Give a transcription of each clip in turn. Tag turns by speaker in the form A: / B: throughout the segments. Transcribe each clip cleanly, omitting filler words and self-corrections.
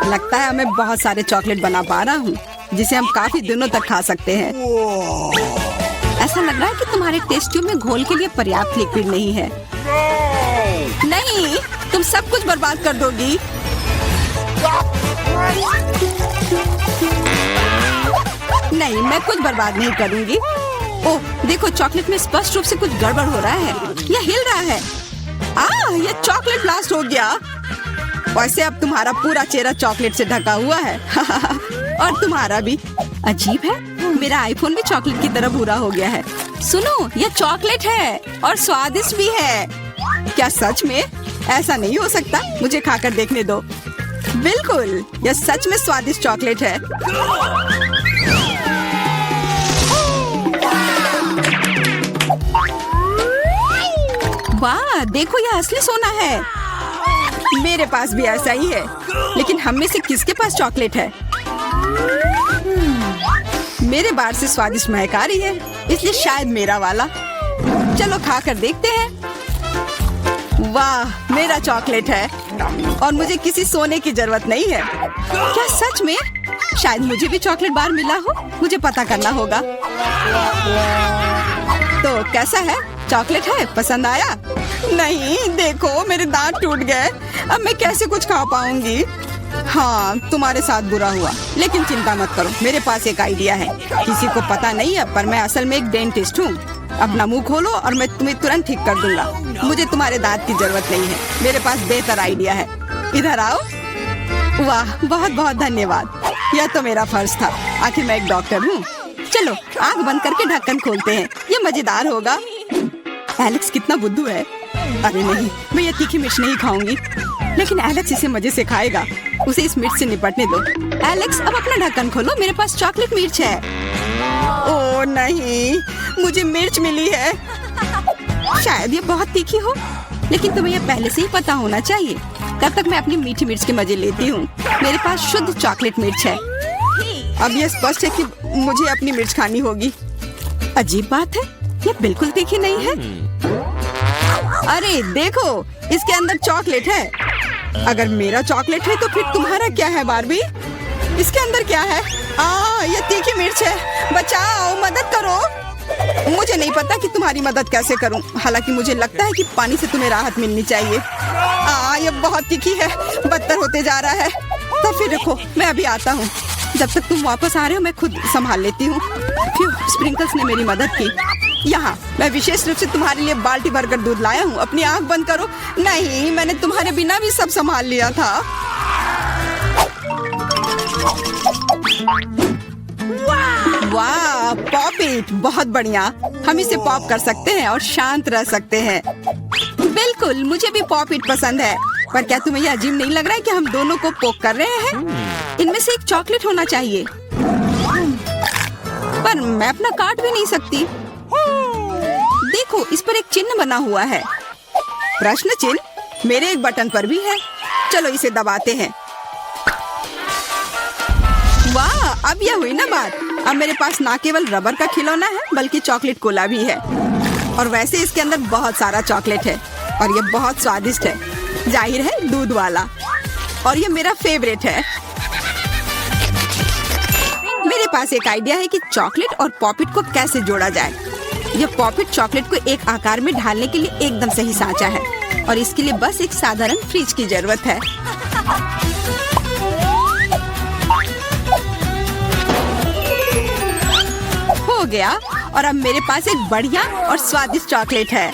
A: लगता है मैं बहुत सारे चॉकलेट बना पा रहा हूँ जिसे हम काफी दिनों तक खा सकते हैं। ऐसा लग रहा है कि तुम्हारे टेस्ट ट्यूब में घोल के लिए पर्याप्त लिक्विड नहीं है। नहीं, तुम सब कुछ बर्बाद कर दोगी। नहीं, मैं कुछ बर्बाद नहीं करूंगी। ओह, देखो चॉकलेट में स्पष्ट रूप से कुछ गड़बड़ हो रहा है। यह हिल रहा है। यह चॉकलेट ब्लास्ट हो गया। वैसे अब तुम्हारा पूरा चेहरा चॉकलेट से ढका हुआ है। और तुम्हारा भी। अजीब है, मेरा आईफोन भी चॉकलेट की तरह भूरा हो गया है। सुनो, यह चॉकलेट है और स्वादिष्ट भी है। क्या सच में? ऐसा नहीं हो सकता, मुझे खाकर देखने दो। बिल्कुल, यह सच में स्वादिष्ट चॉकलेट है। वाह, देखो यह असली सोना है। मेरे पास भी ऐसा ही है, लेकिन हम में से किसके पास चॉकलेट है? मेरे बार से स्वादिष्ट महक आ रही है, इसलिए शायद मेरा वाला। चलो खा कर देखते हैं। वाह, मेरा चॉकलेट है और मुझे किसी सोने की जरूरत नहीं है। क्या सच में? शायद मुझे भी चॉकलेट बार मिला हो, मुझे पता करना होगा। तो कैसा है? चॉकलेट है? पसंद आया? नहीं, देखो मेरे दांत टूट गए। अब मैं कैसे कुछ खा पाऊंगी? हाँ, तुम्हारे साथ बुरा हुआ, लेकिन चिंता मत करो, मेरे पास एक आइडिया है। किसी को पता नहीं है, पर मैं असल में एक डेंटिस्ट हूँ। अपना मुंह खोलो और मैं तुम्हें तुरंत ठीक कर दूंगा। मुझे तुम्हारे दांत की जरूरत नहीं है, मेरे पास बेहतर आइडिया है। इधर आओ। वाह, बहुत बहुत धन्यवाद। यह तो मेरा फर्ज था, आखिर मैं एक डॉक्टर हूँ। चलो आंख बंद करके ढक्कन खोलते हैं, ये मजेदार होगा। एलेक्स कितना बुद्धू है। अरे नहीं, मैं ये तीखी मिर्च नहीं खाऊंगी, लेकिन एलेक्स इसे मजे से खाएगा। उसे इस मिर्च से निपटने दो। एलेक्स, अब अपना ढक्कन खोलो, मेरे पास चॉकलेट मिर्च है। ओह नहीं, मुझे मिर्च मिली है। शायद ये बहुत तीखी हो, लेकिन तुम्हें ये पहले से ही पता होना चाहिए। तब तक मैं अपनी मीठी मिर्च के मजे लेती हूँ। मेरे पास शुद्ध चॉकलेट मिर्च है। अब यह स्पष्ट है कि मुझे अपनी मिर्च खानी होगी। अजीब बात है, ये बिल्कुल तीखी नहीं है। अरे देखो, इसके अंदर चॉकलेट है। अगर मेरा चॉकलेट है तो फिर तुम्हारा क्या है बार्बी? इसके अंदर क्या है? ये तीखी मिर्च है। बचाओ, मदद करो। मुझे नहीं पता कि तुम्हारी मदद कैसे करूं। हालांकि मुझे लगता है कि पानी से तुम्हें राहत मिलनी चाहिए। ये बहुत तीखी है, बदतर होते जा रहा है। तो फिर रखो, मैं अभी आता हूँ। जब तक तुम वापस आ रहे हो मैं खुद संभाल लेती हूँ। स्प्रिंकल्स ने मेरी मदद की। यहाँ मैं विशेष रूप से तुम्हारे लिए बाल्टी भरकर दूध लाया हूँ। अपनी आंख बंद करो। नहीं, मैंने तुम्हारे बिना भी सब संभाल लिया था। वाह, पॉप इट, बहुत बढ़िया। हम इसे पॉप कर सकते हैं और शांत रह सकते हैं। बिल्कुल, मुझे भी पॉप इट पसंद है। पर क्या तुम्हें यह अजीब नहीं लग रहा है कि हम दोनों को पोक कर रहे हैं? इनमें से एक चॉकलेट होना चाहिए, पर मैं अपना काट भी नहीं सकती। देखो, इस पर एक चिन्ह बना हुआ है। प्रश्न चिन्ह मेरे एक बटन पर भी है। चलो इसे दबाते हैं। वाह, अब यह हुई ना बात। अब मेरे पास ना केवल रबर का खिलौना है, बल्कि चॉकलेट कोला भी है। और वैसे इसके अंदर बहुत सारा चॉकलेट है और यह बहुत स्वादिष्ट है। जाहिर है, दूध वाला। और यह मेरा फेवरेट है। मेरे पास एक आइडिया है कि चॉकलेट और पॉपिट को कैसे जोड़ा जाए। यह पॉपिट चॉकलेट को एक आकार में ढालने के लिए एकदम सही सांचा है और इसके लिए बस एक साधारण फ्रिज की जरूरत है। हो गया, और अब मेरे पास एक बढ़िया और स्वादिष्ट चॉकलेट है।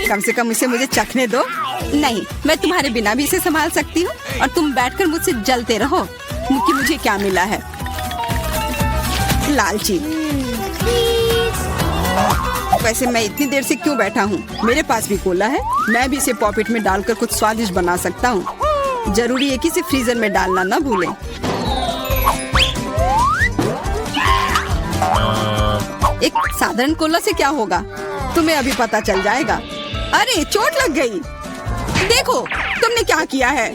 A: कम से कम इसे मुझे चखने दो। नहीं, मैं तुम्हारे बिना भी इसे संभाल सकती हूँ और तुम बैठकर मुझसे जलते रहो कि मुझे क्या मिला है। लालची। वैसे मैं इतनी देर से क्यों बैठा हूँ? मेरे पास भी कोला है। मैं भी इसे पॉकेट में डालकर कुछ स्वादिष्ट बना सकता हूँ। जरूरी है कि इसे फ्रीजर में डालना ना भूलें। एक साधारण कोला से क्या होगा, तुम्हें अभी पता चल जाएगा। अरे चोट लग गई। देखो तुमने क्या किया है।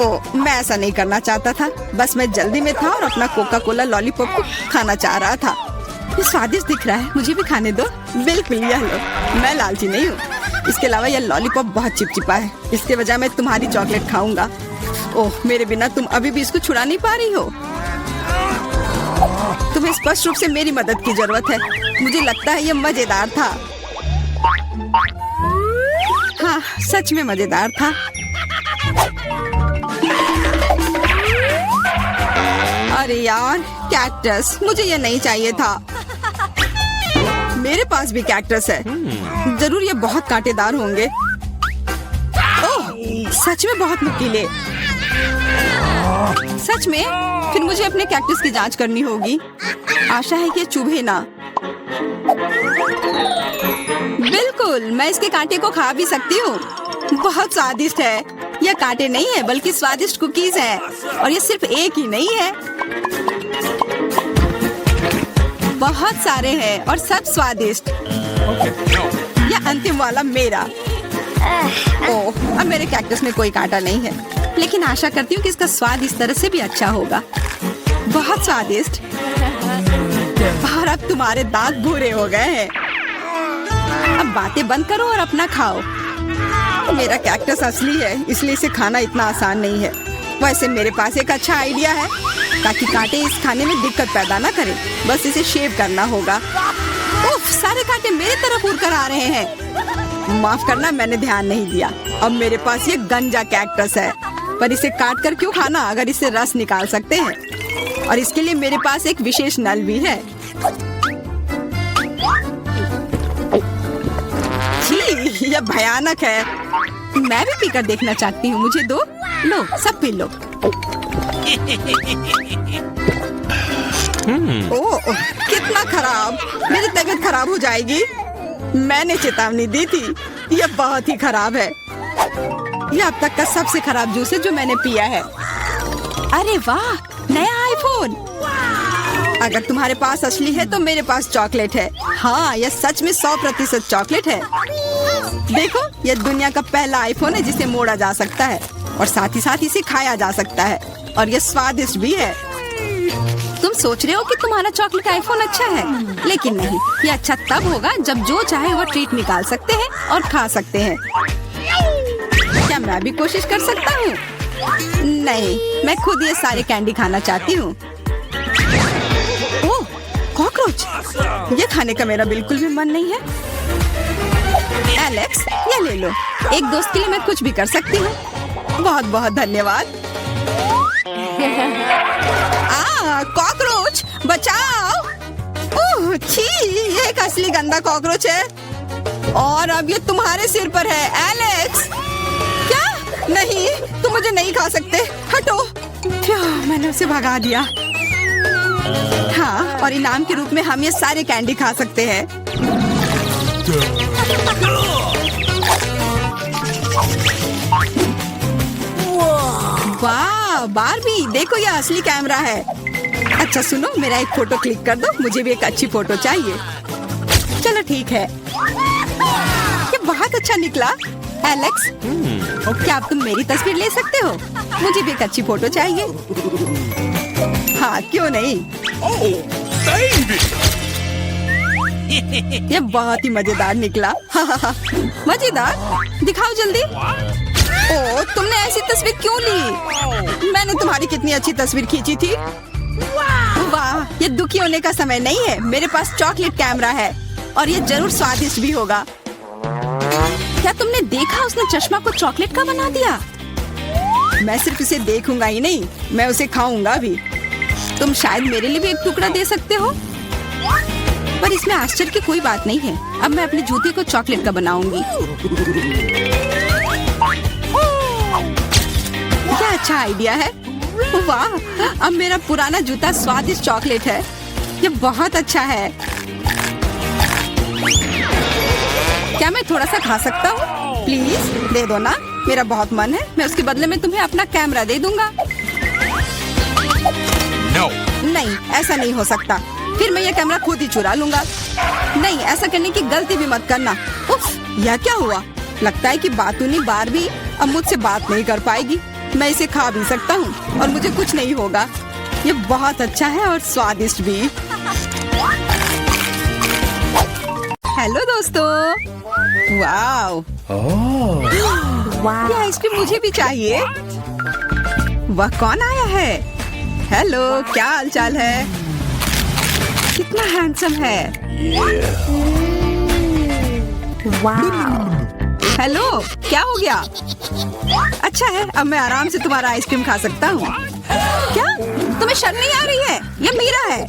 A: ओह, मैं ऐसा नहीं करना चाहता था। बस मैं जल्दी में था और अपना कोका कोला लॉलीपॉप को खाना चाह रहा था। ये स्वादिष्ट दिख रहा है, मुझे भी खाने दो। बिल्कुल, यह लो। मैं लालची नहीं हूँ। इसके अलावा यह लॉलीपॉप बहुत चिपचिपा है। इसके बजाय मैं तुम्हारी चॉकलेट खाऊंगा। ओह, मेरे बिना तुम अभी भी इसको छुड़ा नहीं पा रही हो। तुम्हें स्पष्ट रूप से मेरी मदद की जरूरत है। मुझे लगता है यह मजेदार था। हाँ, सच में मजेदार था। अरे यार, कैक्टस, मुझे ये नहीं चाहिए था। मेरे पास भी कैक्टस है। जरूर ये बहुत कांटेदार होंगे। ओह, सच में बहुत नुकीले। सच में? फिर मुझे अपने कैक्टस की जांच करनी होगी। आशा है कि ये चुभे ना। बिल्कुल, मैं इसके कांटे को खा भी सकती हूँ। बहुत स्वादिष्ट है। यह कांटे नहीं है बल्कि स्वादिष्ट कुकीज है। और ये सिर्फ एक ही नहीं है, बहुत सारे हैं और सब स्वादिष्ट। यह अंतिम वाला मेरा। ओह, अब मेरे कैक्टस में कोई कांटा नहीं है, लेकिन आशा करती हूँ कि इसका स्वाद इस तरह से भी अच्छा होगा। बहुत स्वादिष्ट। और अब तुम्हारे दांत भूरे हो गए हैं। अब बातें बंद करो और अपना खाओ। मेरा कैक्टस असली है, इसलिए इसे खाना इतना आसान नहीं है। वैसे मेरे पास एक अच्छा आइडिया है, ताकि कांटे इस खाने में दिक्कत पैदा ना करें। बस इसे शेव करना होगा। उफ, सारे कांटे मेरी तरफ उड़ कर आ रहे हैं। माफ करना, मैंने ध्यान नहीं दिया। अब मेरे पास ये गंजा कैक्टस है, पर इसे काट कर क्यों खाना अगर इसे रस निकाल सकते हैं। और इसके लिए मेरे पास एक विशेष नल भी है। छी, यह भयानक है। मैं भी पीकर देखना चाहती हूँ। मुझे दो। लो, सब पी लो। ओह, कितना खराब। मेरी तबीयत खराब हो जाएगी। मैंने चेतावनी दी थी। यह बहुत ही खराब है। यह अब तक का सबसे खराब जूस है जो मैंने पिया है। अरे वाह, नया आईफोन। अगर तुम्हारे पास असली है तो मेरे पास चॉकलेट है। हाँ, यह सच में 100% चॉकलेट है। देखो, यह दुनिया का पहला आईफोन है जिसे मोड़ा जा सकता है और साथ ही साथ इसे खाया जा सकता है। और यह स्वादिष्ट भी है। तुम सोच रहे हो कि तुम्हारा चॉकलेट आईफोन अच्छा है, लेकिन नहीं। यह अच्छा तब होगा जब जो चाहे वो ट्रीट निकाल सकते हैं और खा सकते हैं। क्या मैं भी कोशिश कर सकता हूँ? नहीं, मैं खुद ये सारे कैंडी खाना चाहती हूँ। ओह, कॉकरोच। ये खाने का मेरा बिल्कुल भी मन नहीं है। एलेक्स, ये ले लो। एक दोस्त के लिए मैं कुछ भी कर सकती हूँ। बहुत बहुत धन्यवाद। कॉकरोच, बचाओ। ओह, छी, ये एक असली गंदा कॉकरोच है। और अब ये तुम्हारे सिर पर है, एलेक्स। क्या? नहीं, तुम मुझे नहीं खा सकते। हटो। मैंने उसे भगा दिया। हाँ, और इनाम के रूप में हम ये सारे कैंडी खा सकते हैं। वाह, बारबी, देखो यह असली कैमरा है। अच्छा सुनो, मेरा एक फोटो क्लिक कर दो। मुझे भी एक अच्छी फोटो चाहिए। चलो ठीक है। ये बहुत अच्छा निकला। एलेक्स, क्या अब तुम मेरी तस्वीर ले सकते हो? मुझे भी एक अच्छी फोटो चाहिए। हाँ, क्यों नहीं। ये बहुत ही मजेदार निकला। मजेदार? दिखाओ जल्दी। ओह, तुमने ऐसी तस्वीर क्यों ली? मैंने तुम्हारी कितनी अच्छी तस्वीर खींची थी। वाह, ये दुखी होने का समय नहीं है। मेरे पास चॉकलेट कैमरा है और ये जरूर स्वादिष्ट भी होगा। क्या तुमने देखा, उसने चश्मा को चॉकलेट का बना दिया। मैं सिर्फ इसे देखूंगा ही नहीं, मैं उसे खाऊंगा भी। तुम शायद मेरे लिए भी एक टुकड़ा दे सकते हो, पर इसमें आश्चर्य की कोई बात नहीं है। अब मैं अपने जूते को चॉकलेट का बनाऊंगी। क्या अच्छा आइडिया है। वाह, अब मेरा पुराना जूता स्वादिष्ट चॉकलेट है। ये बहुत अच्छा है। क्या मैं थोड़ा सा खा सकता हूँ? प्लीज दे दो ना, मेरा बहुत मन है। मैं उसके बदले में तुम्हें अपना कैमरा दे दूंगा।
B: No.
A: नहीं, ऐसा नहीं हो सकता। फिर मैं ये कैमरा खुद ही चुरा लूंगा। नहीं, ऐसा करने की गलती भी मत करना। उफ, यह क्या हुआ? लगता है कि बातूनी बारबी अब मुझसे बात नहीं कर पाएगी। मैं इसे खा भी सकता हूँ और मुझे कुछ नहीं होगा। ये बहुत अच्छा है और स्वादिष्ट भी। हेलो दोस्तों। वाओ, ये आइसक्रीम मुझे भी चाहिए। वह कौन आया है? हेलो, क्या हाल चाल है? कितना हैंडसम है। हेलो, क्या हो गया? अच्छा है, अब मैं आराम से तुम्हारा आइसक्रीम खा सकता हूँ। क्या तुम्हें शर्म नहीं आ रही है? ये मेरा है।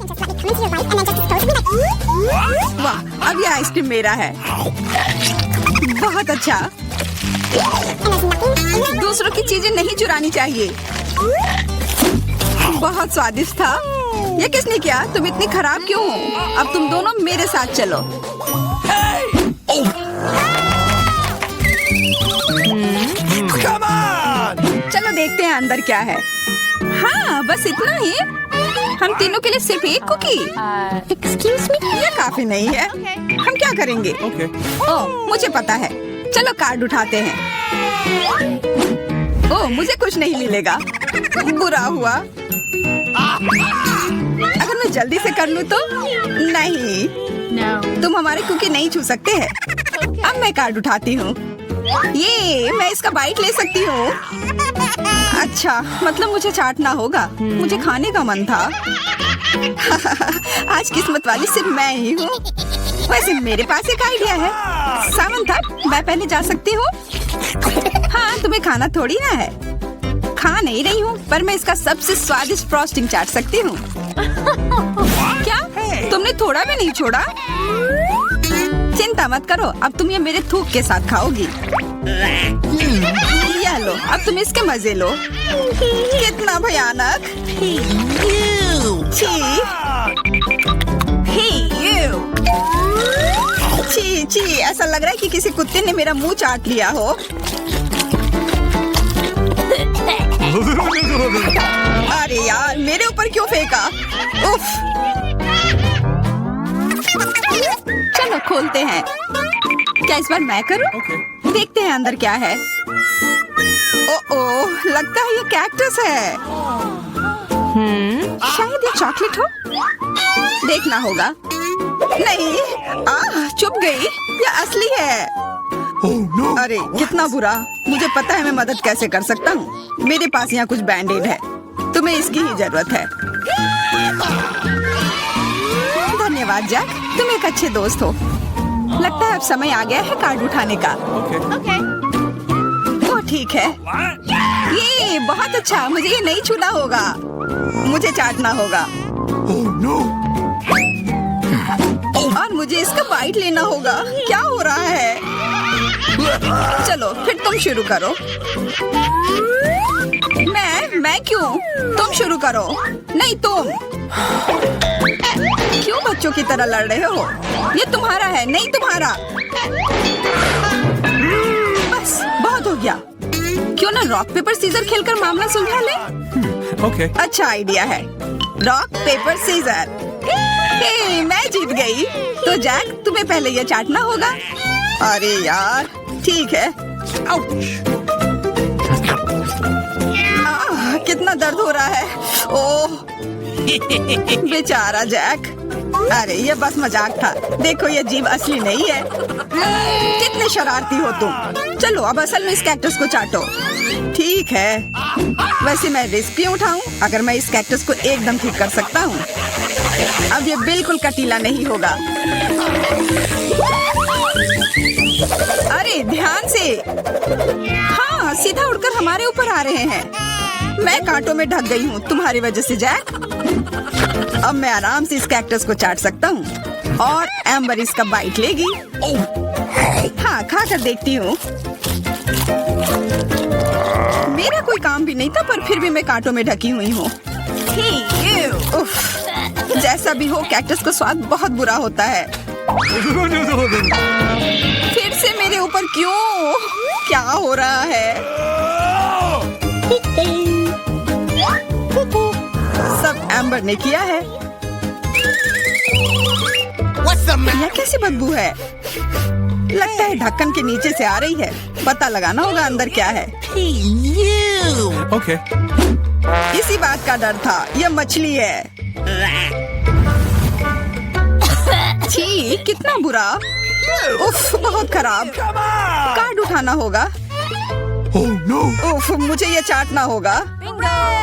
A: वाह, अब ये आइसक्रीम मेरा है। बहुत अच्छा। दूसरों की चीजें नहीं चुरानी चाहिए। बहुत स्वादिष्ट था। ये किसने किया? तुम इतनी खराब क्यों हो? अब तुम दोनों मेरे साथ चलो। चलो देखते हैं अंदर क्या है। हाँ, बस इतना ही। हम तीनों के लिए सिर्फ एक कुकी। एक्सक्यूज मी, ये काफी नहीं है। हम क्या करेंगे? ओह, मुझे पता है। चलो कार्ड उठाते हैं। ओह, मुझे कुछ नहीं मिलेगा। बुरा हुआ। अगर मैं जल्दी से कर लूँ तो? नहीं, तुम हमारे कुकी नहीं छू सकते हैं। अब मैं कार्ड उठाती हूँ। ये मैं इसका बाइट ले सकती हूँ। अच्छा, मतलब मुझे चाटना होगा। मुझे खाने का मन था। आज किस्मत वाली सिर्फ मैं ही हूँ। वैसे मेरे पास एक आइडिया है। सामंथा, मैं पहले जा सकती हूँ? हाँ, तुम्हें खाना थोड़ी ना है। खा नहीं रही हूँ, पर मैं इसका सबसे स्वादिष्ट फ्रॉस्टिंग चाट सकती हूँ। क्या तुमने थोड़ा भी नहीं छोड़ा? चिंता मत करो, अब तुम ये मेरे थूक के साथ खाओगी। यह लो, अब तुम इसके मजे लो। कितना भयानक। छी छी, ऐसा लग रहा है कि किसी कुत्ते ने मेरा मुंह चाट लिया हो। अरे यार, मेरे ऊपर क्यों फेंका? उफ। चलो खोलते हैं। क्या इस बार मैं करूं? देखते हैं अंदर क्या है। ओह, लगता है ये कैक्टस है। शायद ये चॉकलेट हो। देखना होगा। नहीं, चुप गई। ये असली है। अरे कितना बुरा। मुझे पता है मैं मदद कैसे कर सकता हूँ। मेरे पास यहाँ कुछ बैंडेड है। तुम्हें इसकी ही जरूरत है। धन्यवाद जैक, तुम एक अच्छे दोस्त हो। लगता है अब समय आ गया है कार्ड उठाने का। ओह ठीक है। ये बहुत अच्छा। मुझे ये नहीं छूना होगा। मुझे चाटना होगा। और मुझे इसका बाइट लेना होगा। क्या हो रहा है? चलो फिर तुम शुरू करो। मैं क्यों? तुम शुरू करो। नहीं तुम। क्यों बच्चों की तरह लड़ रहे हो? ये तुम्हारा है, नहीं तुम्हारा। बस बहुत हो गया। क्यों ना रॉक पेपर सीजर खेलकर मामला सुलझा ले?
B: Okay.
A: अच्छा आइडिया है। Rock paper scissor. हे, मैं जीत गई। तो जैक, तुम्हें पहले ये चाटना होगा। अरे यार, ठीक है। कितना दर्द हो रहा है। ओह बेचारा जैक। अरे ये बस मजाक था। देखो ये जीव असली नहीं है। कितने शरारती हो तुम। चलो अब असल में इस कैक्टस को चाटो। ठीक है। वैसे मैं रिस्क क्यों उठाऊं अगर मैं इस कैक्टस को एकदम ठीक कर सकता हूँ। अब ये बिल्कुल कटीला नहीं होगा। अरे ध्यान से। हाँ, सीधा उड़कर हमारे ऊपर आ रहे हैं। मैं कांटों में ढक गई हूँ तुम्हारी वजह से जैक। अब मैं आराम से इस कैक्टस को चाट सकता हूँ और एम्बर इसका बाइट लेगी। हाँ, खा कर देखती हूँ। मेरा कोई काम भी नहीं था, पर फिर भी मैं कांटों में ढकी हुई हूँ। जैसा भी हो, कैक्टस का स्वाद बहुत बुरा होता है। फिर से मेरे ऊपर क्यों? क्या हो रहा है? सब एम्बर ने किया है। यह कैसी बदबू है? लगता है ढक्कन के नीचे से आ रही है। पता लगाना होगा अंदर क्या है।
B: Okay.
A: इसी बात का डर था। यह मछली है। छी, कितना बुरा। उफ, बहुत खराब। कार्ड उठाना होगा। उफ, मुझे ये चाटना होगा।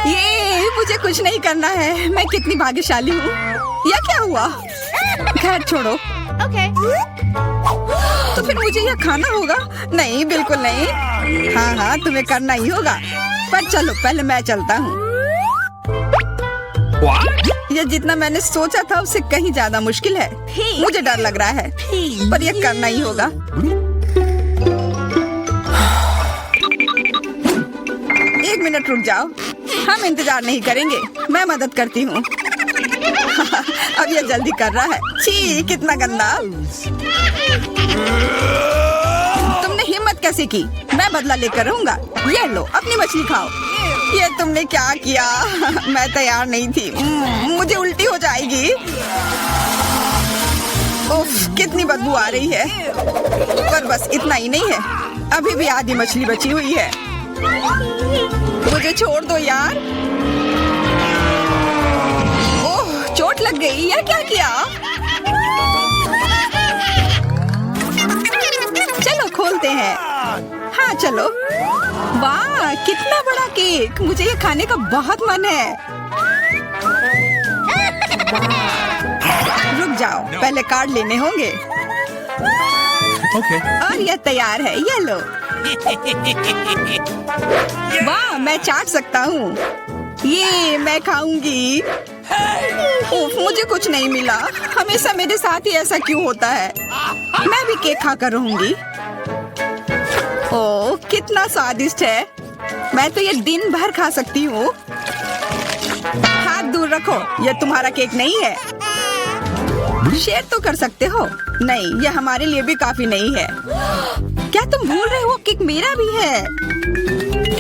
A: ये मुझे कुछ नहीं करना है। मैं कितनी भाग्यशाली हूँ। यह क्या हुआ? खैर छोड़ो। तो फिर मुझे यह खाना होगा? नहीं, बिल्कुल नहीं। हाँ, तुम्हें करना ही होगा। पर चलो, पहले मैं चलता हूँ। यह जितना मैंने सोचा था उससे कहीं ज्यादा मुश्किल है। मुझे डर लग रहा है, पर यह करना ही होगा। एक मिनट रुक जाओ। हम इंतजार नहीं करेंगे, मैं मदद करती हूँ। अब यह जल्दी कर रहा है। छी, कितना गंदा। तुमने हिम्मत कैसे की? मैं बदला लेकर रहूंगा। ये लो, अपनी मछली खाओ। ये तुमने क्या किया? मैं तैयार नहीं थी। मुझे उल्टी हो जाएगी। उफ, कितनी बदबू आ रही है। पर बस इतना ही नहीं है, अभी भी आधी मछली बची हुई है। मुझे छोड़ दो यार। ओह, चोट लग गई। यह क्या किया? चलो खोलते हैं। हाँ चलो। वाह, कितना बड़ा केक। मुझे ये खाने का बहुत मन है। रुक जाओ, पहले कार्ड लेने होंगे। और यह तैयार है, ये लो। वाह, मैं चाट सकता हूँ। ये मैं खाऊंगी। उफ, मुझे कुछ नहीं मिला। हमेशा मेरे साथ ही ऐसा क्यों होता है? मैं भी केक खाकर रहूंगी। ओह, कितना स्वादिष्ट है। मैं तो ये दिन भर खा सकती हूँ। हाथ दूर रखो, यह तुम्हारा केक नहीं है। शेयर तो कर सकते हो। नहीं, यह हमारे लिए भी काफी नहीं है। क्या तुम भूल रहे हो? केक मेरा भी है।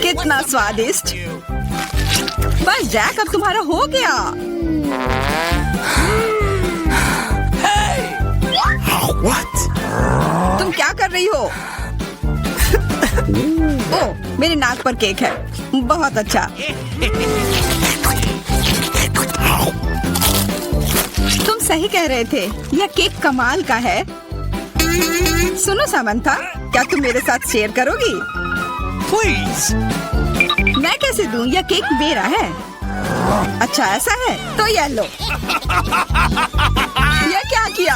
A: कितना स्वादिष्ट। बस जैक, अब तुम्हारा हो गया। तुम क्या कर रही हो? ओह, मेरे नाक पर केक है। बहुत अच्छा। तुम सही कह रहे थे, यह केक कमाल का है। सुनो सामंथा, क्या तुम मेरे साथ शेयर करोगी? प्लीज। मैं कैसे दूं? यह केक मेरा है। अच्छा ऐसा है, तो यह लो। यह क्या किया?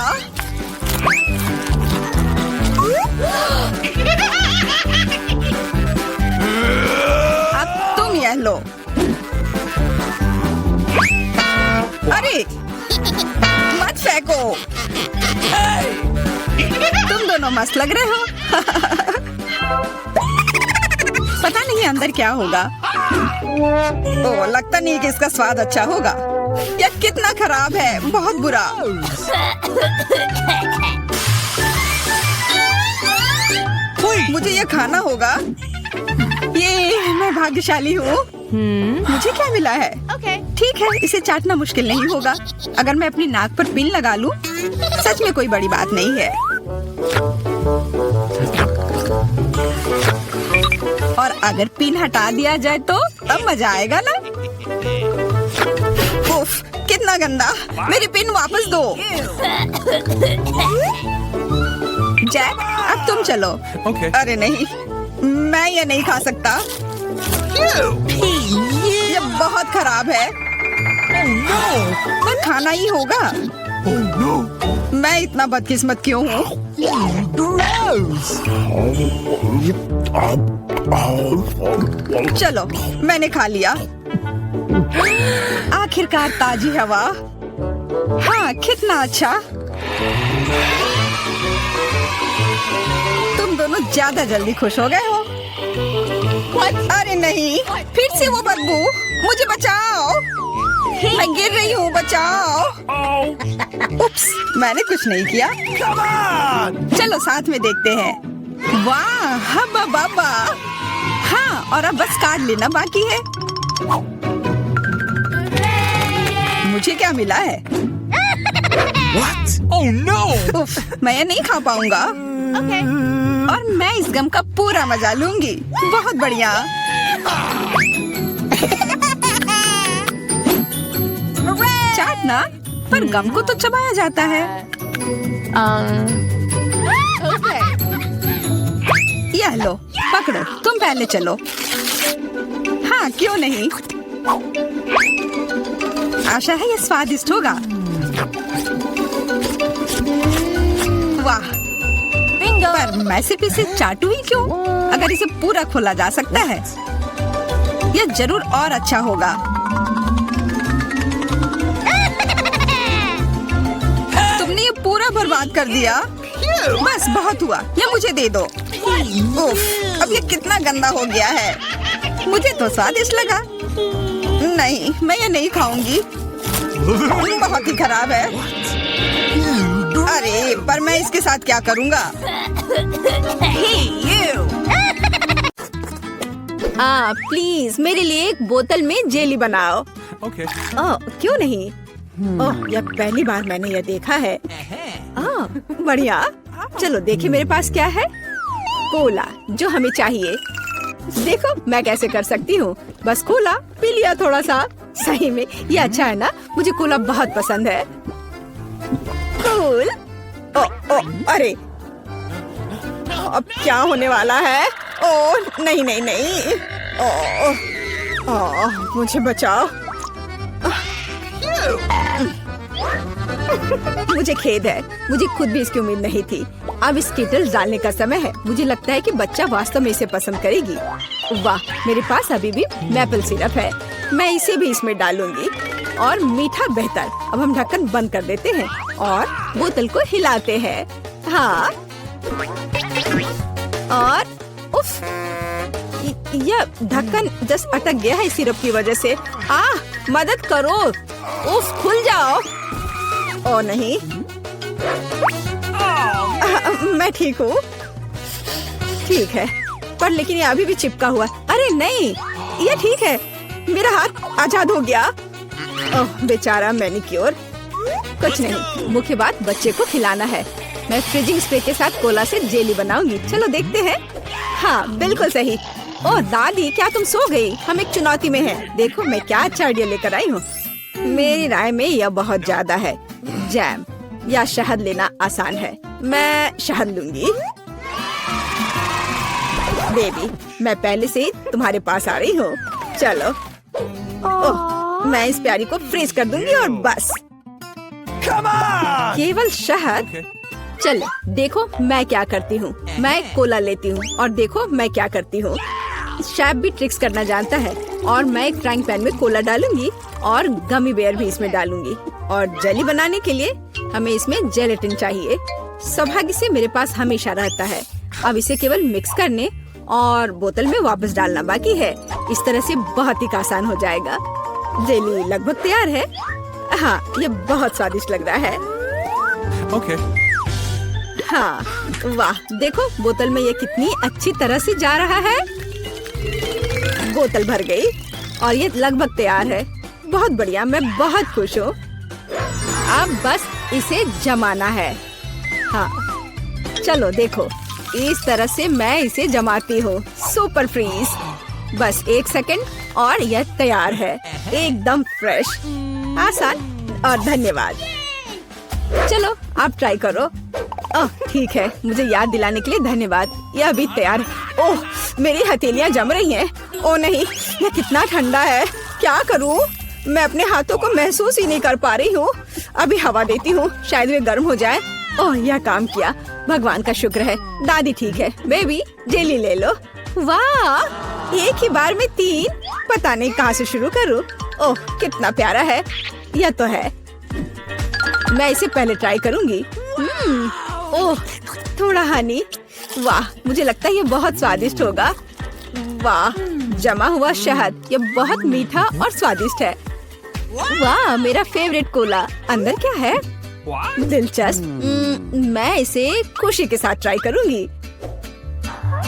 A: अब तुम यह लो। अरे मत फेंको। तुम दोनों मस्त लग रहे हो। पता नहीं अंदर क्या होगा। ओह, लगता नहीं कि इसका स्वाद अच्छा होगा। यह कितना खराब है, बहुत बुरा। मुझे यह खाना होगा। ये मैं भाग्यशाली हूँ। मुझे क्या मिला है? ठीक है, इसे चाटना मुश्किल नहीं होगा। अगर मैं अपनी नाक पर पिन लगा लूं, सच में कोई बड़ी बात नहीं है। और अगर पिन हटा दिया जाए तो तब मजा आएगा ना? उफ, कितना गंदा। मेरी पिन वापस दो। जैक, अब तुम चलो। अरे नहीं, मैं ये नहीं खा सकता। ये बहुत खराब है। पर खाना ही होगा। मैं इतना बदकिस्मत क्यों हूँ? चलो, मैंने खा लिया। आखिरकार ताजी हवा। हाँ, कितना अच्छा। तुम दोनों ज्यादा जल्दी खुश हो गए हो। अरे नहीं, फिर से वो बदबू। मुझे बचाओ, मैं गिर रही हूँ, बचाओ। उप्स, मैंने कुछ नहीं किया। चलो साथ में देखते हैं। वाह, हब्बा बाबा। हाँ, और अब बस कार्ड लेना बाकी है। मुझे क्या मिला है? What? Oh no! उफ, मैं ये नहीं खा पाऊंगा। और मैं इस गम का पूरा मजा लूंगी। बहुत बढ़िया। चाटना, पर गम को तो चबाया जाता है। यह लो, पकड़ो, तुम पहले चलो। हाँ, क्यों नहीं। आशा है ये स्वादिष्ट होगा। वाह, पर मैं सिर्फ इसे चाटू ही क्यों? अगर इसे पूरा खोला जा सकता है, यह जरूर और अच्छा होगा। तुमने ये पूरा बर्बाद कर दिया। बस बहुत हुआ, ये मुझे दे दो। उफ, अब ये कितना गंदा हो गया है। मुझे तो स्वादिष्ट लगा। नहीं, मैं ये नहीं खाऊंगी। बहुत ही खराब है। अरे, पर मैं इसके साथ क्या करूंगा?
B: प्लीज मेरे लिए एक बोतल में जेली बनाओ।
C: Okay.
B: क्यों नहीं? ओह, यह पहली बार मैंने यह देखा है। बढ़िया। चलो देखिए मेरे पास क्या है। कोला, जो हमें चाहिए। देखो मैं कैसे कर सकती हूँ। बस कोला पी लिया थोड़ा सा। सही में ये अच्छा है ना? मुझे कोला बहुत पसंद है। कूल। अरे, अब क्या होने वाला है? ओह नहीं नहीं नहीं। मुझे बचाओ। मुझे खेद है, मुझे खुद भी इसकी उम्मीद नहीं थी। अब स्कीटल्स डालने का समय है। मुझे लगता है कि बच्चा वास्तव में इसे पसंद करेगी। वाह, मेरे पास अभी भी मैपल सिरप है। मैं इसे भी इसमें डालूंगी। और मीठा बेहतर। अब हम ढक्कन बंद कर देते हैं और बोतल को हिलाते हैं। हाँ, और उफ, यह ढक्कन जस्ट अटक गया है सिरप की वजह से। मदद करो। उफ, खुल जाओ। ओ नहीं, मैं ठीक हूँ। ठीक है, पर लेकिन ये अभी भी चिपका हुआ। अरे नहीं, ये ठीक है। मेरा हाथ आजाद हो गया। ओह बेचारा मैनिक्योर। कुछ नहीं, मुख्य बात बच्चे को खिलाना है। मैं फ्रीजिंग स्प्रे के साथ कोला से जेली बनाऊंगी। चलो देखते हैं। हाँ बिल्कुल सही। ओह दादी, क्या तुम सो गई? हम एक चुनौती में हैं। देखो मैं क्या अच्छा आइडिया लेकर आई हूँ। मेरी राय में यह बहुत ज्यादा है। जैम या शहद लेना आसान है। मैं शहद लूंगी। बेबी, मैं पहले से ही तुम्हारे पास आ रही हूँ। चलो। ओह, मैं इस प्यारी को फ्रीज कर दूंगी और बस। केवल शहद।
C: Okay.
B: चलो देखो मैं क्या करती हूँ। मैं कोला लेती हूँ और देखो मैं क्या करती हूँ। शेफ भी ट्रिक्स करना जानता है। और मैं एक फ्राइंग पैन में कोला डालूंगी और गमी बेयर भी इसमें डालूंगी। और जेली बनाने के लिए हमें इसमें जेलेटिन चाहिए। सौभाग्य से मेरे पास हमेशा रहता है। अब इसे केवल मिक्स करने और बोतल में वापस डालना बाकी है। इस तरह से बहुत ही आसान हो जाएगा। जेली लगभग तैयार है। हाँ, ये बहुत स्वादिष्ट लग रहा है।
C: Okay.
B: हाँ, वाह, देखो बोतल में ये कितनी अच्छी तरह से जा रहा है। बोतल भर गई और ये लगभग तैयार है। बहुत बढ़िया, मैं बहुत खुश हूँ। अब बस इसे जमाना है। हाँ, चलो देखो, इस तरह से मैं इसे जमाती हूँ। Super freeze. बस 1 सेकंड और यह तैयार है। एकदम फ्रेश, आसान और धन्यवाद। चलो आप ट्राई करो। ओह ठीक है, मुझे याद दिलाने के लिए धन्यवाद। यह अभी तैयार है। ओह मेरी हथेलियां जम रही हैं। ओह नहीं, यह कितना ठंडा है। क्या करूं? मैं अपने हाथों को महसूस ही नहीं कर पा रही हूँ। अभी हवा देती हूँ, शायद वे गर्म हो जाए। ओह यह काम किया, भगवान का शुक्र है। दादी ठीक है। बेबी जेली ले लो। वाह, एक ही बार में 3। पता नहीं कहाँ से शुरू करूँ। ओह कितना प्यारा है। यह तो है, मैं इसे पहले ट्राई करूंगी। ओह थोड़ा हनी। वाह, मुझे लगता है ये बहुत स्वादिष्ट होगा। वाह, जमा हुआ शहद, ये बहुत मीठा और स्वादिष्ट है। वाह, मेरा फेवरेट कोला। अंदर क्या है? दिलचस्प। मैं इसे खुशी के साथ ट्राई करूंगी।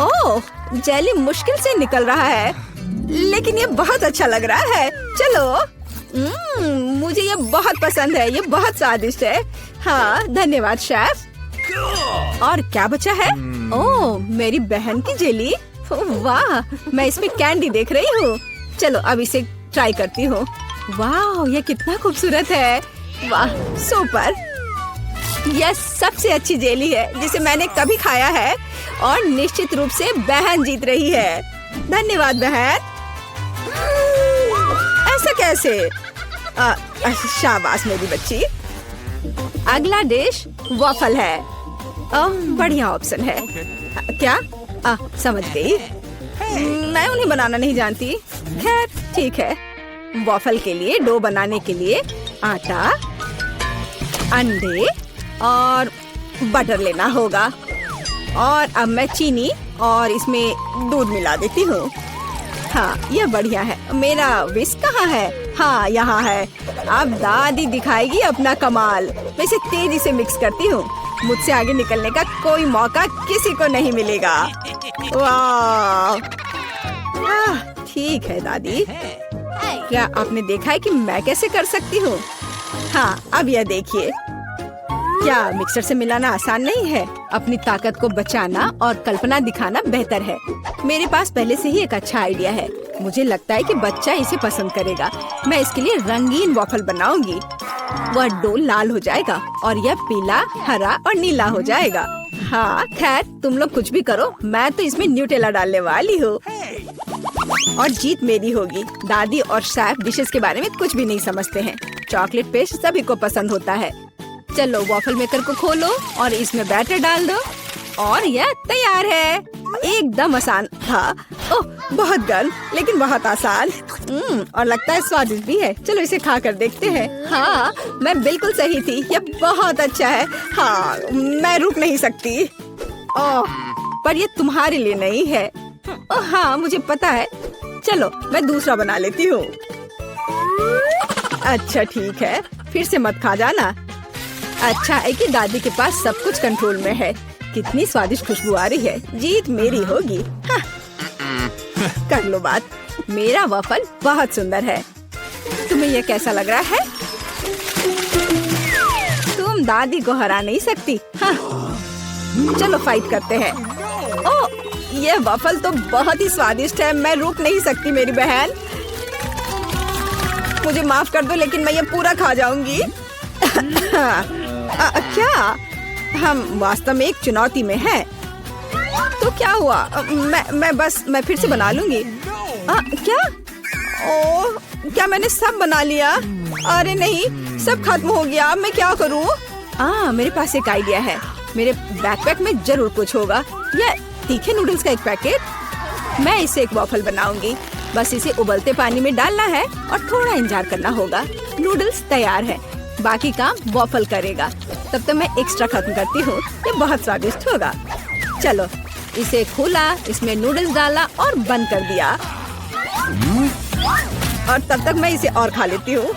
B: ओह, जेली मुश्किल से निकल रहा है, लेकिन ये बहुत अच्छा लग रहा है। चलो। मुझे ये बहुत पसंद है। ये बहुत स्वादिष्ट है। हाँ धन्यवाद शेफ। और क्या बचा है? ओह मेरी बहन की जेली। वाह, मैं इसमें कैंडी देख रही हूँ। चलो अब इसे ट्राई करती हूँ। वाह, ये कितना खूबसूरत है। वाह सुपर। यह सबसे अच्छी जेली है जिसे मैंने कभी खाया है और निश्चित रूप से बहन जीत रही है। धन्यवाद बहन। ऐसा कैसे? शाबाश मेरी बच्ची। अगला डिश वॉफल है। बढ़िया ऑप्शन है। क्या? समझ गई। मैं उन्हें बनाना नहीं जानती। खैर ठीक है। वॉफल के लिए डो बनाने के लिए आटा, अंडे और बटर लेना होगा। और अब मैं चीनी और इसमें दूध मिला देती हूँ। हाँ यह बढ़िया है। मेरा विस्क कहाँ है? हाँ यहाँ है। अब दादी दिखाएगी अपना कमाल। मैं इसे तेजी से मिक्स करती हूँ। मुझसे आगे निकलने का कोई मौका किसी को नहीं मिलेगा। वाह, ठीक है दादी। क्या आपने देखा है कि मैं कैसे कर सकती हूँ? हाँ अब यह देखिए। क्या मिक्सर से मिलाना आसान नहीं है? अपनी ताकत को बचाना और कल्पना दिखाना बेहतर है। मेरे पास पहले से ही एक अच्छा आइडिया है। मुझे लगता है कि बच्चा इसे पसंद करेगा। मैं इसके लिए रंगीन वॉफल बनाऊंगी। वह डो लाल हो जाएगा और यह पीला, हरा और नीला हो जाएगा। हाँ खैर तुम लोग कुछ भी करो, मैं तो इसमें न्यूटेला डालने वाली हूँ और जीत मेरी होगी। दादी और शेफ डिशेस के बारे में कुछ भी नहीं समझते हैं। चॉकलेट पेस्ट सभी को पसंद होता है। चलो वॉफल मेकर को खोलो और इसमें बैटर डाल दो और यह तैयार है। एकदम आसान था। ओह बहुत गर्म लेकिन बहुत आसान। और लगता है स्वादिष्ट भी है। चलो इसे खा कर देखते हैं। हाँ मैं बिल्कुल सही थी। यह बहुत अच्छा है। हाँ मैं रुक नहीं सकती। ओह पर यह तुम्हारे लिए नहीं है। ओह हाँ मुझे पता है। चलो मैं दूसरा बना लेती हूँ। अच्छा ठीक है, फिर से मत खा जाना। अच्छा है कि दादी के पास सब कुछ कंट्रोल में है। कितनी स्वादिष्ट खुशबू आ रही है। जीत मेरी होगी। हाँ। कर लो बात। मेरा वॉफल बहुत सुंदर है। तुम्हें यह कैसा लग रहा है? तुम दादी को हरा नहीं सकती। हाँ। चलो फाइट करते हैं। ओह यह वॉफल तो बहुत ही स्वादिष्ट है। मैं रुक नहीं सकती मेरी बहन। मुझे माफ कर दो लेकिन मैं ये पूरा खा जाऊंगी। क्या? हम वास्तव में एक चुनौती में हैं। तो क्या हुआ? मैं फिर से बना लूंगी। क्या? ओह क्या मैंने सब बना लिया? अरे नहीं सब खत्म हो गया। मैं क्या करूं? मेरे पास एक आइडिया है। मेरे बैकपैक में जरूर कुछ होगा। यह तीखे नूडल्स का एक पैकेट। मैं इसे एक वॉफल बनाऊंगी। बस इसे उबलते पानी में डालना है और थोड़ा इंतजार करना होगा। नूडल्स तैयार है। बाकी काम वॉफल करेगा। तब तक मैं एक्स्ट्रा खत्म करती हूँ। ये बहुत स्वादिष्ट होगा। चलो इसे खोला, इसमें नूडल्स डाला और बंद कर दिया। और तब तक मैं इसे और खा लेती हूँ।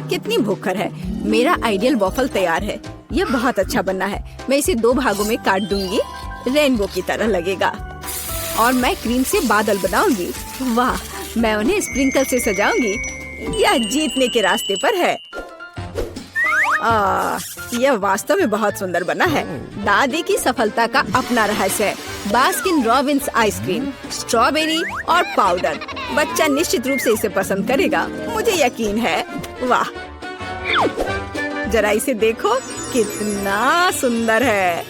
B: कितनी भूखर है। मेरा आइडियल वॉफल तैयार है। यह बहुत अच्छा बना है। मैं इसे 2 भागों में काट दूंगी। रेनबो की तरह लगेगा। और मैं क्रीम से बादल बनाऊंगी। वाह मैं उन्हें स्प्रिंकल से सजाऊंगी। यह जीतने के रास्ते पर है। यह वास्तव में बहुत सुंदर बना है। दादी की सफलता का अपना रहस्य है। बास्किन रॉबिन्स आइसक्रीम, स्ट्रॉबेरी और पाउडर। बच्चा निश्चित रूप से इसे पसंद करेगा। मुझे यकीन है। वाह जरा इसे देखो कितना सुंदर है।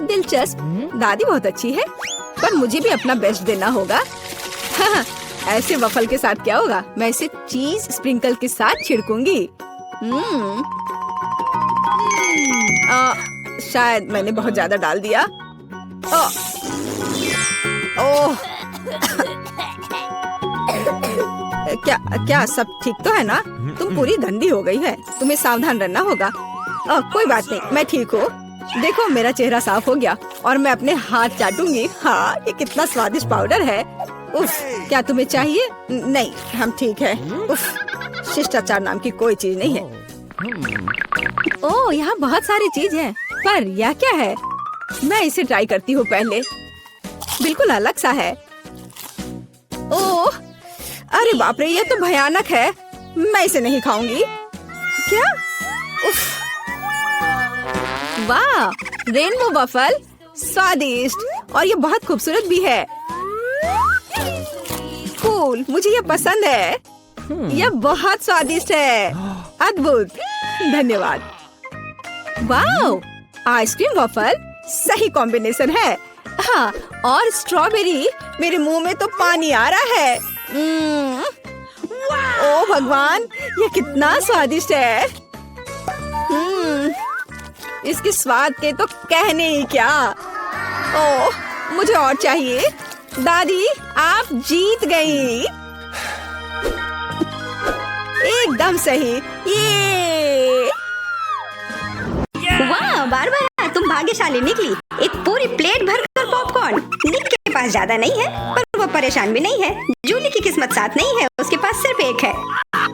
B: दिलचस्प। दादी बहुत अच्छी है पर मुझे भी अपना बेस्ट देना होगा। हाँ, ऐसे वफल के साथ क्या होगा? मैं इसे चीज स्प्रिंकल के साथ छिड़कूंगी। शायद मैंने बहुत ज्यादा डाल दिया। ओह क्या सब ठीक तो है ना? तुम पूरी गंदी हो गई है। तुम्हें सावधान रहना होगा। कोई बात नहीं मैं ठीक हूँ। देखो मेरा चेहरा साफ हो गया और मैं अपने हाथ चाटूंगी। हाँ ये कितना स्वादिष्ट पाउडर है। उफ क्या तुम्हें चाहिए? नहीं हम ठीक है। उफ शिष्टाचार नाम की कोई चीज नहीं है। ओह यहाँ बहुत सारी चीज है पर यह क्या है? मैं इसे ट्राई करती हूँ पहले। बिल्कुल अलग सा है। ओह अरे बाप रे ये तो भयानक है। मैं इसे नहीं खाऊंगी। क्या? उफ वाह रेनबो वफल स्वादिष्ट और ये बहुत खूबसूरत भी है। कूल मुझे ये पसंद है। यह बहुत स्वादिष्ट है। अद्भुत, धन्यवाद। वाओ, आइसक्रीम वॉफल सही कॉम्बिनेशन है। हाँ, और स्ट्रॉबेरी, मेरे मुंह में तो पानी आ रहा है। ओ भगवान, ये कितना स्वादिष्ट है। इसके स्वाद के तो कहने ही क्या। ओह, मुझे और चाहिए। दादी, आप जीत गई। एकदम सही। ये
C: वाह बारबरा, तुम भाग्यशाली निकली। एक पूरी प्लेट भरकर पॉपकॉर्न। निक के पास ज्यादा नहीं है, पर वो परेशान भी नहीं है। जूली की किस्मत साथ नहीं है, उसके पास सिर्फ एक है।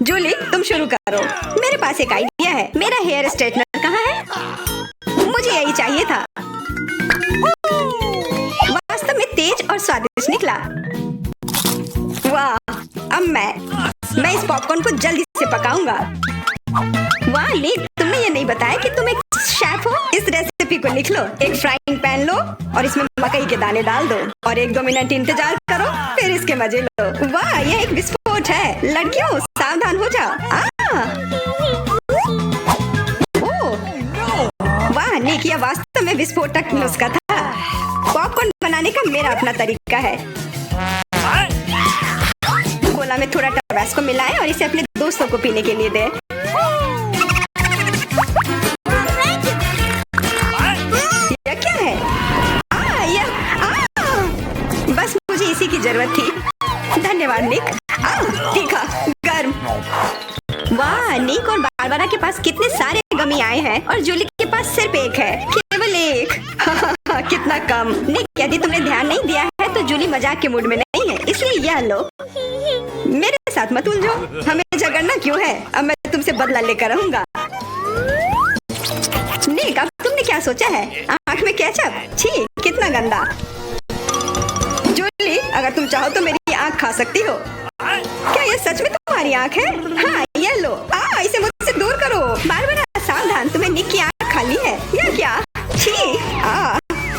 C: जूली, तुम शुरू करो। मेरे पास एक आइडिया है। मेरा हेयर स्ट्रेटनर कहाँ है? मुझे यही चाहिए था। वास्तव में तेज और स्वादिष्ट निकला। वाह, अब मैं इस पॉपकॉर्न को जल्दी से पकाऊंगा। वाह निक, तुमने ये नहीं बताया कि तुम एक शेफ हो। इस रेसिपी को लिख लो। एक फ्राइंग पैन लो और इसमें मकई के दाने डाल दो और 1-2 मिनट इंतजार करो, फिर इसके मजे लो। वाह, यह एक विस्फोट है। लड़कियों, सावधान हो जाओ। वाह निक, यह वास्तव में विस्फोटक नुस्खा था। पॉपकॉर्न बनाने का मेरा अपना तरीका है। कोला में थोड़ा टबास्को मिलाएं और इसे अपने दोस्तों को पीने के लिए दे। यह क्या है? बस मुझे इसी की जरूरत थी। धन्यवाद निक। तीखा, गर्म। वाह, निक और बारबरा के पास कितने सारे गमी आए हैं और जूली के पास सिर्फ एक है। केवल एक। कितना कम। निक, यदि तुमने ध्यान नहीं दिया है तो जूली मजाक के मूड में नहीं है, इसलिए यह लो। मेरे साथ मत उलझो। हमें झगड़ना क्यों है? अब मैं तुमसे बदला लेकर रहूंगा। निक, अब तुमने क्या सोचा है? आँख में केचप? छी, कितना गंदा। जूली, अगर तुम चाहो तो मेरी आँख खा सकती हो। क्या ये सच में तुम्हारी आँख है? हाँ, ये लो। इसे मुझसे दूर करो। बारबरा, सावधान, तुम्हें निक की आँख खाली है। यह क्या? छी,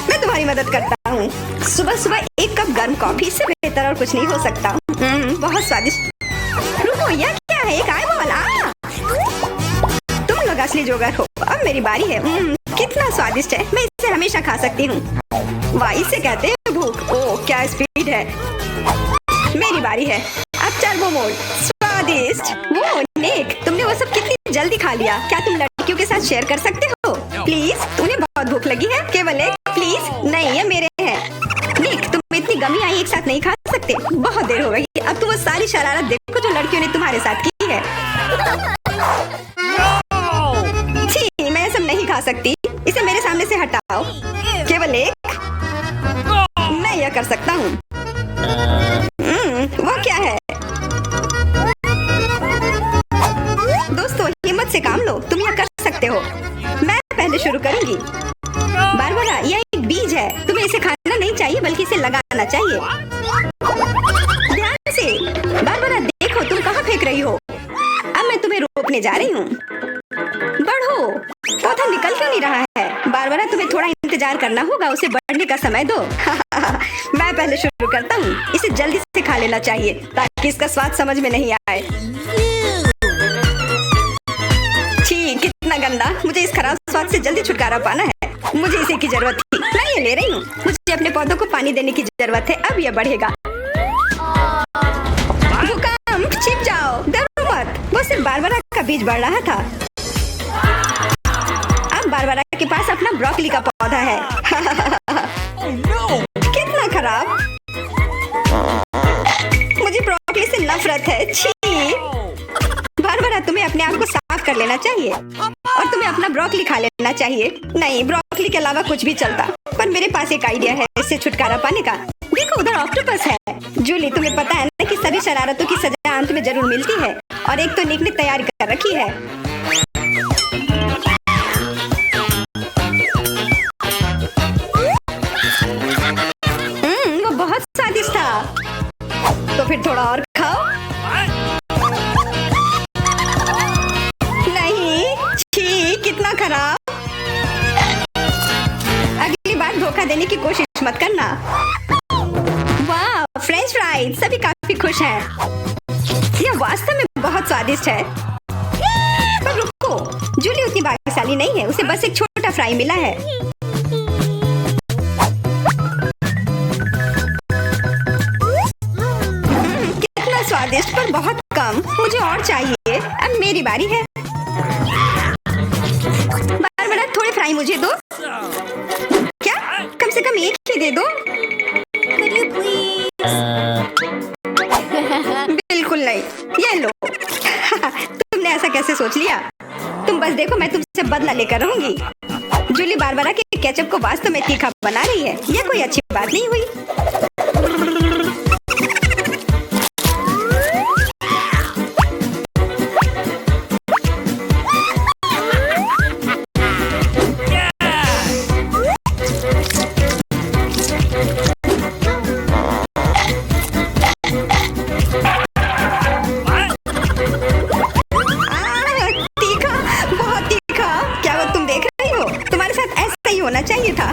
C: मैं तुम्हारी मदद करता हूँ। सुबह सुबह एक कप गर्म कॉफी से बेहतर और कुछ नहीं हो सकता। बहुत स्वादिष्ट। रुको, यह क्या है? एक आईबॉल। तुम लोग असली जोगर हो। अब मेरी बारी है। कितना स्वादिष्ट है। मैं इसे हमेशा खा सकती हूँ। वाह, इसे कहते हैं भूख। ओह, क्या स्पीड है। मेरी बारी है। अब टर्बो मोड। स्वादिष्ट। वो निक, तुमने वो सब कितनी जल्दी खा लिया। क्या तुम लड़कियों के साथ शेयर कर सकते हो? प्लीज, तुम्हें बहुत भूख लगी है। केवल एक? प्लीज। नहीं, ये मेरे हैं। निक, तुम इतनी गमी आई एक साथ नहीं खा सकते। बहुत देर हो गई। अब तुम वो सारी शरारत देखो जो लड़कियों ने तुम्हारे साथ की है। छी, मैं सब नहीं खा सकती। इसे मेरे सामने से हटाओ। केवल एक? मैं यह कर सकता हूँ। वो क्या है? दोस्तों, हिम्मत से काम लो। तुम यह कर सकते हो। मैं पहले शुरू करूंगी। बारबरा, यह एक बीज है। तुम्हें इसे खाना नहीं चाहिए, बल्कि इसे लगाना चाहिए। ध्यान से। बारबरा, देखो तुम कहाँ फेंक रही हो। अब मैं तुम्हें रोकने जा रही हूँ। बढ़ो। पौधा निकल क्यों नहीं रहा है? बारबरा, तुम्हें थोड़ा इंतजार करना होगा। उसे बढ़ने का समय दो। मैं पहले शुरू करता हूँ। इसे जल्दी से खा लेना चाहिए ताकि इसका स्वाद समझ में नहीं आए। छी, कितना गंदा। मुझे इस खराब स्वाद से जल्दी छुटकारा पाना है। मुझे इसी की जरूरत थी। मैं ये ले रही हूँ। मुझे अपने पौधों को पानी देने की जरूरत है। अब यह बढ़ेगा। भूकंप, छिप जाओ। डरो मत। वो सिर्फ बारबरा का बीज बढ़ रहा था। अब बारबरा के पास अपना ब्रोकली का पौधा है। कितना खराब। मुझे ब्रोकली से नफरत है। छी। बारबरा, तुम्हें अपने आप को साफ कर लेना चाहिए और तुम्हें अपना ब्रोकली खा लेना चाहिए। नहीं, ब्रोकली के अलावा कुछ भी चलता, पर मेरे पास एक आइडिया है इससे छुटकारा पाने का। देखो, उधर ऑक्टोपस है। जूली, तुम्हें पता है ना कि सभी शरारतों की सजा अंत में जरूर मिलती है, और एक तो निक ने तैयारी कर रखी है। वो बहुत स्वादिष्ट था। तो फिर थोड़ा और खाओ। नहीं, छी, कितना खराब। अगली बार धोखा देने की कोशिश मत करना। वाह, फ्रेंच फ्राइज। सभी काफी खुश हैं। यह वास्तव में बहुत स्वादिष्ट है। पर रुको, जूली उतनी भाग्यशाली नहीं है, उसे बस एक छोटा फ्राई मिला है। कितना स्वादिष्ट पर बहुत कम, मुझे और चाहिए। अब मेरी बारी है। बारबरा, थोड़े फ्राई मुझे दो। क्या? कम से कम एक ही दे दो। बिल्कुल नहीं, ये लो। तुमने ऐसा कैसे सोच लिया? तुम बस देखो, मैं तुमसे बदला लेकर रहूंगी। जूली बारबरा के केचप को वास्तव में तीखा बना रही है। यह कोई अच्छी बात नहीं हुई। होना चाहिए था।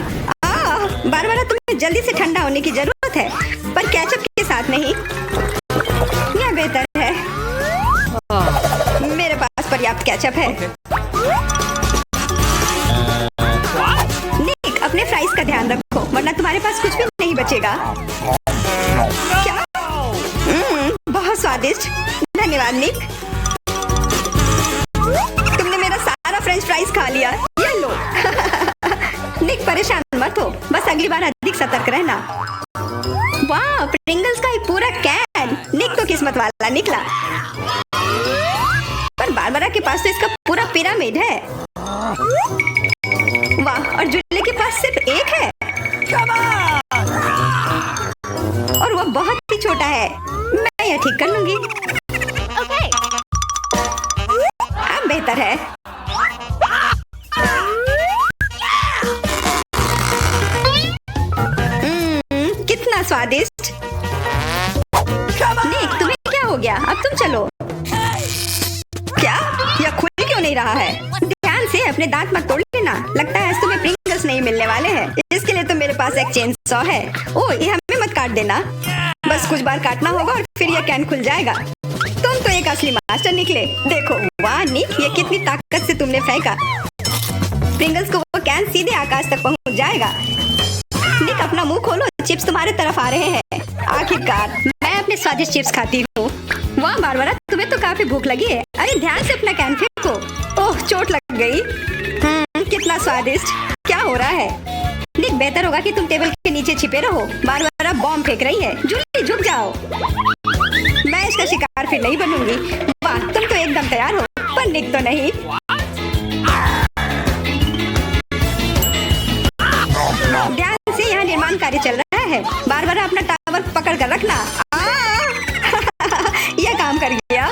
C: बारबरा, तुम्हें जल्दी से ठंडा होने की जरूरत है, पर केचप के साथ नहीं। यह बेहतर है। मेरे पास पर्याप्त केचप है। निक, अपने फ्राइज का ध्यान रखो, वरना तुम्हारे पास कुछ भी नहीं बचेगा। क्या? बहुत स्वादिष्ट। धन्यवाद निक। तुमने मेरा सारा फ्रेंच फ्राइज खा लिया। ये लो। निक, परेशान मत हो, बस अगली बार अधिक सतर्क रहना। वाह, प्रिंगल्स का एक पूरा कैन। निक तो किस्मत वाला निकला। पर बारबरा के पास तो इसका पूरा पिरामिड है। वाह, और जूली के पास सिर्फ एक है। और वो बहुत ही छोटा है। मैं यह ठीक कर लूंगी। अब बेहतर है। कितना स्वादिष्ट। निक, तुम्हें क्या हो गया? अब तुम चलो। क्या? यह खुल क्यों नहीं रहा है? ध्यान से, अपने दांत मत तोड़ लेना। लगता है तुम्हें प्रिंगल्स नहीं मिलने वाले हैं। इसके लिए तो मेरे पास एक चेन सॉ है। ओह, ये हमें मत काट देना। बस कुछ बार काटना होगा और फिर यह कैन खुल जाएगा। तुम तो एक असली मास्टर निकले। देखो, वाह निक, ये कितनी ताकत से तुमने फेंका। प्रिंगल्स को वो कैन सीधे आकाश तक पहुंच जाएगा। निक, अपना मुंह खोलो, चिप्स तुम्हारे तरफ आ रहे हैं। आखिरकार मैं अपने स्वादिष्ट चिप्स खाती हूँ। वाह बारबरा, तुम्हें तो काफी भूख लगी है। अरे ध्यान से अपना कैन फेंको। ओह, चोट लग गई। कितना स्वादिष्ट। क्या हो रहा है? निक, बेहतर होगा कि तुम टेबल के नीचे छिपे रहो। बारबरा बॉम्ब फेंक रही है। जूली, झुक जाओ। मैं इसका शिकार फिर नहीं बनूंगी। वाह, तुम तो एकदम तैयार हो, पर निक तो नहीं। ध्यान से, यहाँ निर्माण कार्य चल रहा है। बारबरा, अपना टावर पकड़ कर रखना। यह काम कर गया।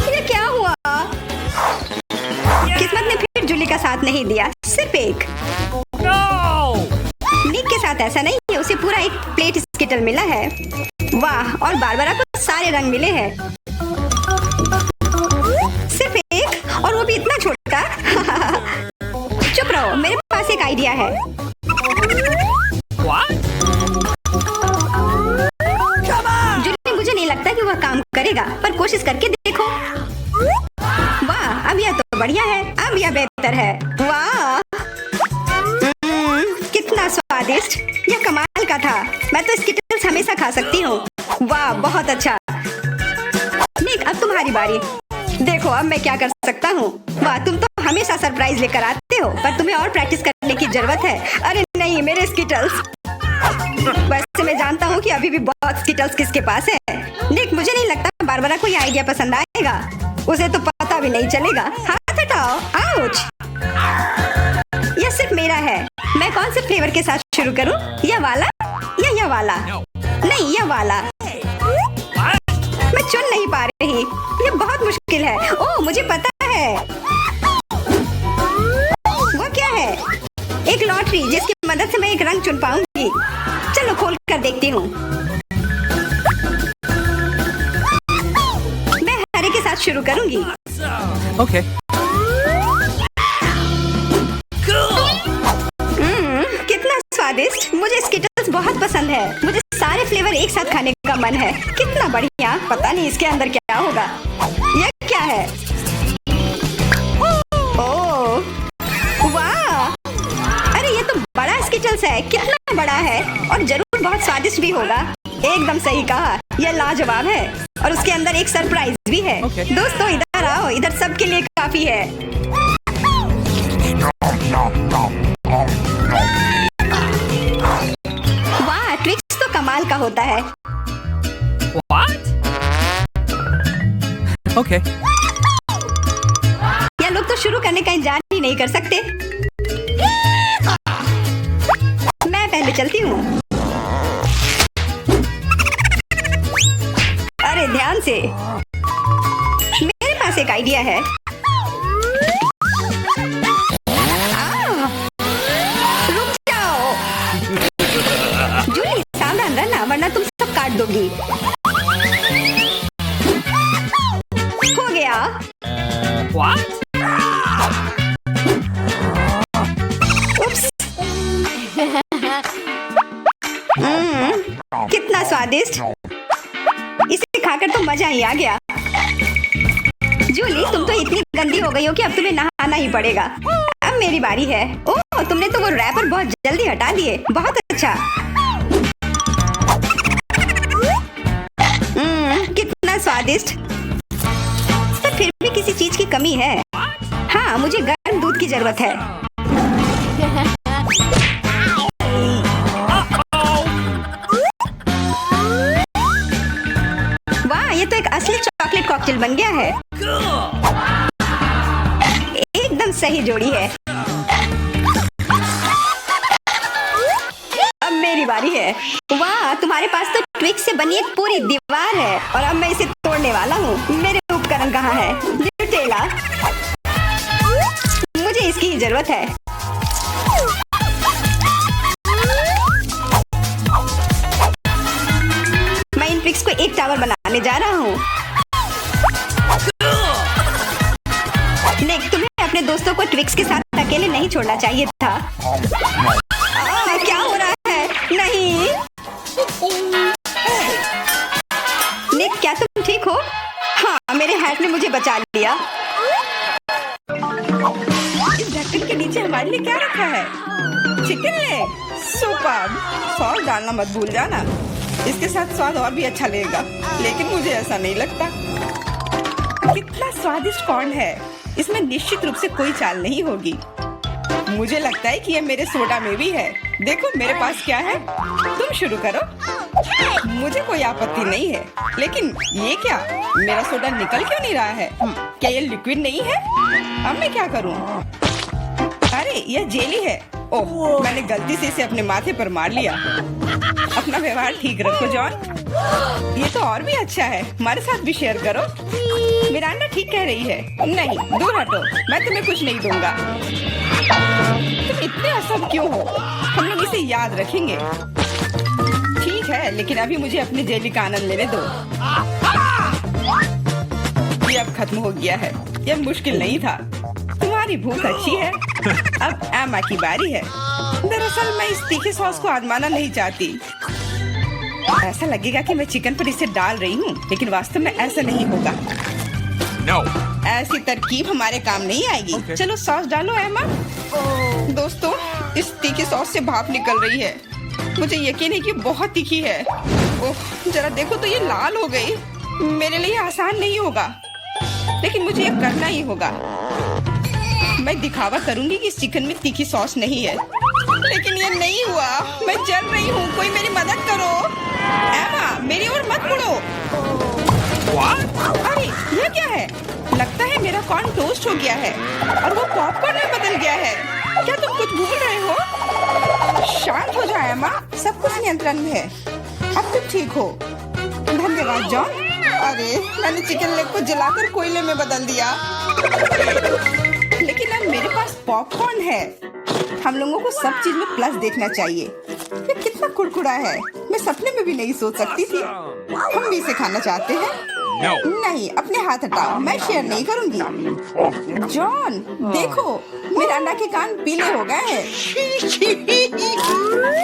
C: ये क्या हुआ? किस्मत ने फिर जूली का साथ नहीं दिया, सिर्फ एक। निक के साथ ऐसा नहीं है, उसे पूरा एक प्लेट स्किटल मिला है। वाह, और बारबरा को सारे रंग मिले हैं। सिर्फ एक, और वो भी इतना छोटा। चुप रहो, मेरे पास एक आइडिया है। जूली, मुझे नहीं लगता कि वह काम करेगा, पर कोशिश करके देखो। वाह, अब यह तो बढ़िया है। अब यह बेहतर है। वाह, कितना स्वादिष्ट। यह कमाल का था। मैं तो स्किटल्स हमेशा खा सकती हूँ। वाह, बहुत अच्छा। निक, अब तुम्हारी बारी। देखो, अब मैं क्या कर सकता हूँ। वाह, तुम तो हमेशा सरप्राइज लेकर आते हो, पर तुम्हें और प्रैक्टिस करने की जरूरत है। अरे नहीं, मेरे स्किटल्स। वैसे मैं जानता हूँ कि अभी भी बहुत स्किटल्स किसके पास है। निक, मुझे नहीं लगता बारबरा को यह आइडिया पसंद आएगा। उसे तो पता भी नहीं चलेगा। हाथ हटाओ। आउच। यह सिर्फ मेरा है। मैं कौन से फ्लेवर के साथ शुरू करूँ? यह वाला या यह वाला? नहीं, यह वाला। मैं चुन नहीं पा रही। ये बहुत मुश्किल है। ओह, मुझे पता है। वो क्या है? एक लॉटरी, जिसकी मदद से मैं एक रंग चुन पाऊंगी। चलो खोल कर देखती हूँ। मैं हरे के साथ शुरू करूंगी।
D: Okay.
C: कितना स्वादिष्ट। मुझे स्किटल्स बहुत पसंद है। मुझे सारे फ्लेवर एक एक साथ खाने का मन है। कितना बढ़िया। पता नहीं इसके अंदर क्या होगा। ये क्या है? ओह, वाह! अरे ये तो बड़ा स्किटल्स है। कितना बड़ा है और जरूर बहुत स्वादिष्ट भी होगा। एकदम सही कहा, यह लाजवाब है और उसके अंदर एक सरप्राइज भी है। दोस्तों इधर आओ, इधर सबके लिए काफी है। वाह, ट्विक्स तो कमाल का होता है।
D: What? Okay.
C: ये लोग तो शुरू करने का इंतजार ही नहीं कर सकते। मैं पहले चलती हूँ। अरे ध्यान से, मेरे पास एक आइडिया है। रुक जाओ। जूली सावधान रहना वरना तुम सब काट दोगी। हो गया।
D: What?
C: उप्स। कितना स्वादिष्ट। इसे खाकर तो मजा ही आ गया। जूली तुम तो इतनी गंदी हो गई हो कि अब तुम्हें नहाना ही पड़ेगा। अब मेरी बारी है। ओह, तुमने तो वो रैपर बहुत जल्दी हटा दिए। बहुत अच्छा। कितना स्वादिष्ट। पर फिर भी किसी चीज की कमी है। हाँ, मुझे गर्म दूध की जरूरत है। वाह, ये तो एक असली चॉकलेट कॉकटेल बन गया है। एकदम सही जोड़ी है। अब मेरी बारी है। वाह, तुम्हारे पास तो ट्विक्स से बनी एक पूरी दीवार है और अब मैं इसे तोड़ने वाला हूँ। मेरे उपकरण कहाँ है? न्यूटेला। मुझे इसकी ही जरूरत है। मैं इन ट्विक्स को एक टावर बनाने जा रहा हूँ। निक, तुम्हें अपने दोस्तों को ट्विक्स के साथ अकेले नहीं छोड़ना चाहिए था। क्या हो रहा है? नहीं। निक, क्या तुम ठीक हो? हाँ, मेरे हैट ने मुझे बचा लिया।
A: इस ढक्कन के नीचे हमारे लिए क्या रखा है? Chicken leg. सुपर। सॉस डालना मत भूल जाना। इसके साथ स्वाद और भी अच्छा लगेगा, लेकिन मुझे ऐसा नहीं लगता। कितना स्वादिष्ट कॉर्न है। इसमें निश्चित रूप से कोई चाल नहीं होगी। मुझे लगता है कि ये मेरे सोडा में भी है। देखो मेरे पास क्या है। तुम शुरू करो। मुझे कोई आपत्ति नहीं है, लेकिन ये क्या? मेरा सोडा निकल क्यों नहीं रहा है? क्या ये लिक्विड नहीं है? अब मैं क्या करूं? अरे यह जेली है। ओह, मैंने गलती से इसे अपने माथे पर मार लिया। अपना व्यवहार ठीक रखो जॉन। ये तो और भी अच्छा है। हमारे साथ भी शेयर करो। मिरांडा ठीक कह रही है। नहीं, दूर हटो। मैं तुम्हें कुछ नहीं दूंगा। तुम इतने असब क्यों हो? हम लोग इसे याद रखेंगे। ठीक है, लेकिन अभी मुझे अपनी जेली का आनंद लेने दो। ये अब खत्म हो गया है। यह मुश्किल नहीं था। तुम्हारी भूख अच्छी है। अब एमा की बारी है। दरअसल मैं इस तीखे सॉस को आजमाना नहीं चाहती। ऐसा लगेगा कि मैं चिकन पर इसे डाल रही हूँ, लेकिन वास्तव में ऐसा नहीं होगा।
D: No.
A: ऐसी तरकीब हमारे काम नहीं आएगी। चलो सॉस डालो एमा। दोस्तों, इस तीखी सॉस से भाप निकल रही है। मुझे यकीन है कि बहुत तीखी है। ओह, जरा देखो तो ये लाल हो गई। मेरे लिए आसान नहीं होगा, लेकिन मुझे ये करना ही होगा। मैं दिखावा करूंगी कि इस चिकन में तीखी सॉस नहीं है, लेकिन ये नहीं हुआ। मैं जल रही हूँ। कोई मेरी मदद करो। एमा, मेरी ओर मत मुड़ो। अरे ये क्या है? लगता है मेरा कॉर्न टोस्ट हो गया है और वो पॉपकॉर्न में बदल गया है। क्या तुम कुछ भूल रहे हो? शांत हो जाओ एमा, सब कुछ नियंत्रण में है। अब तुम ठीक हो। धन्यवाद जॉन। अरे मैंने चिकन लेग को जलाकर कोयले में बदल दिया, लेकिन अब मेरे पास पॉपकॉर्न है। हम लोगों को सब चीज में प्लस देखना चाहिए। ये कितना कुड़कुड़ा है। मैं सपने में भी नहीं सोच सकती थी। हम भी इसे खाना चाहते हैं।
D: No.
A: नहीं, अपने हाथ हटाओ। मैं शेयर नहीं करूंगी। जॉन, देखो मिरांडा के कान पीले हो गए हैं।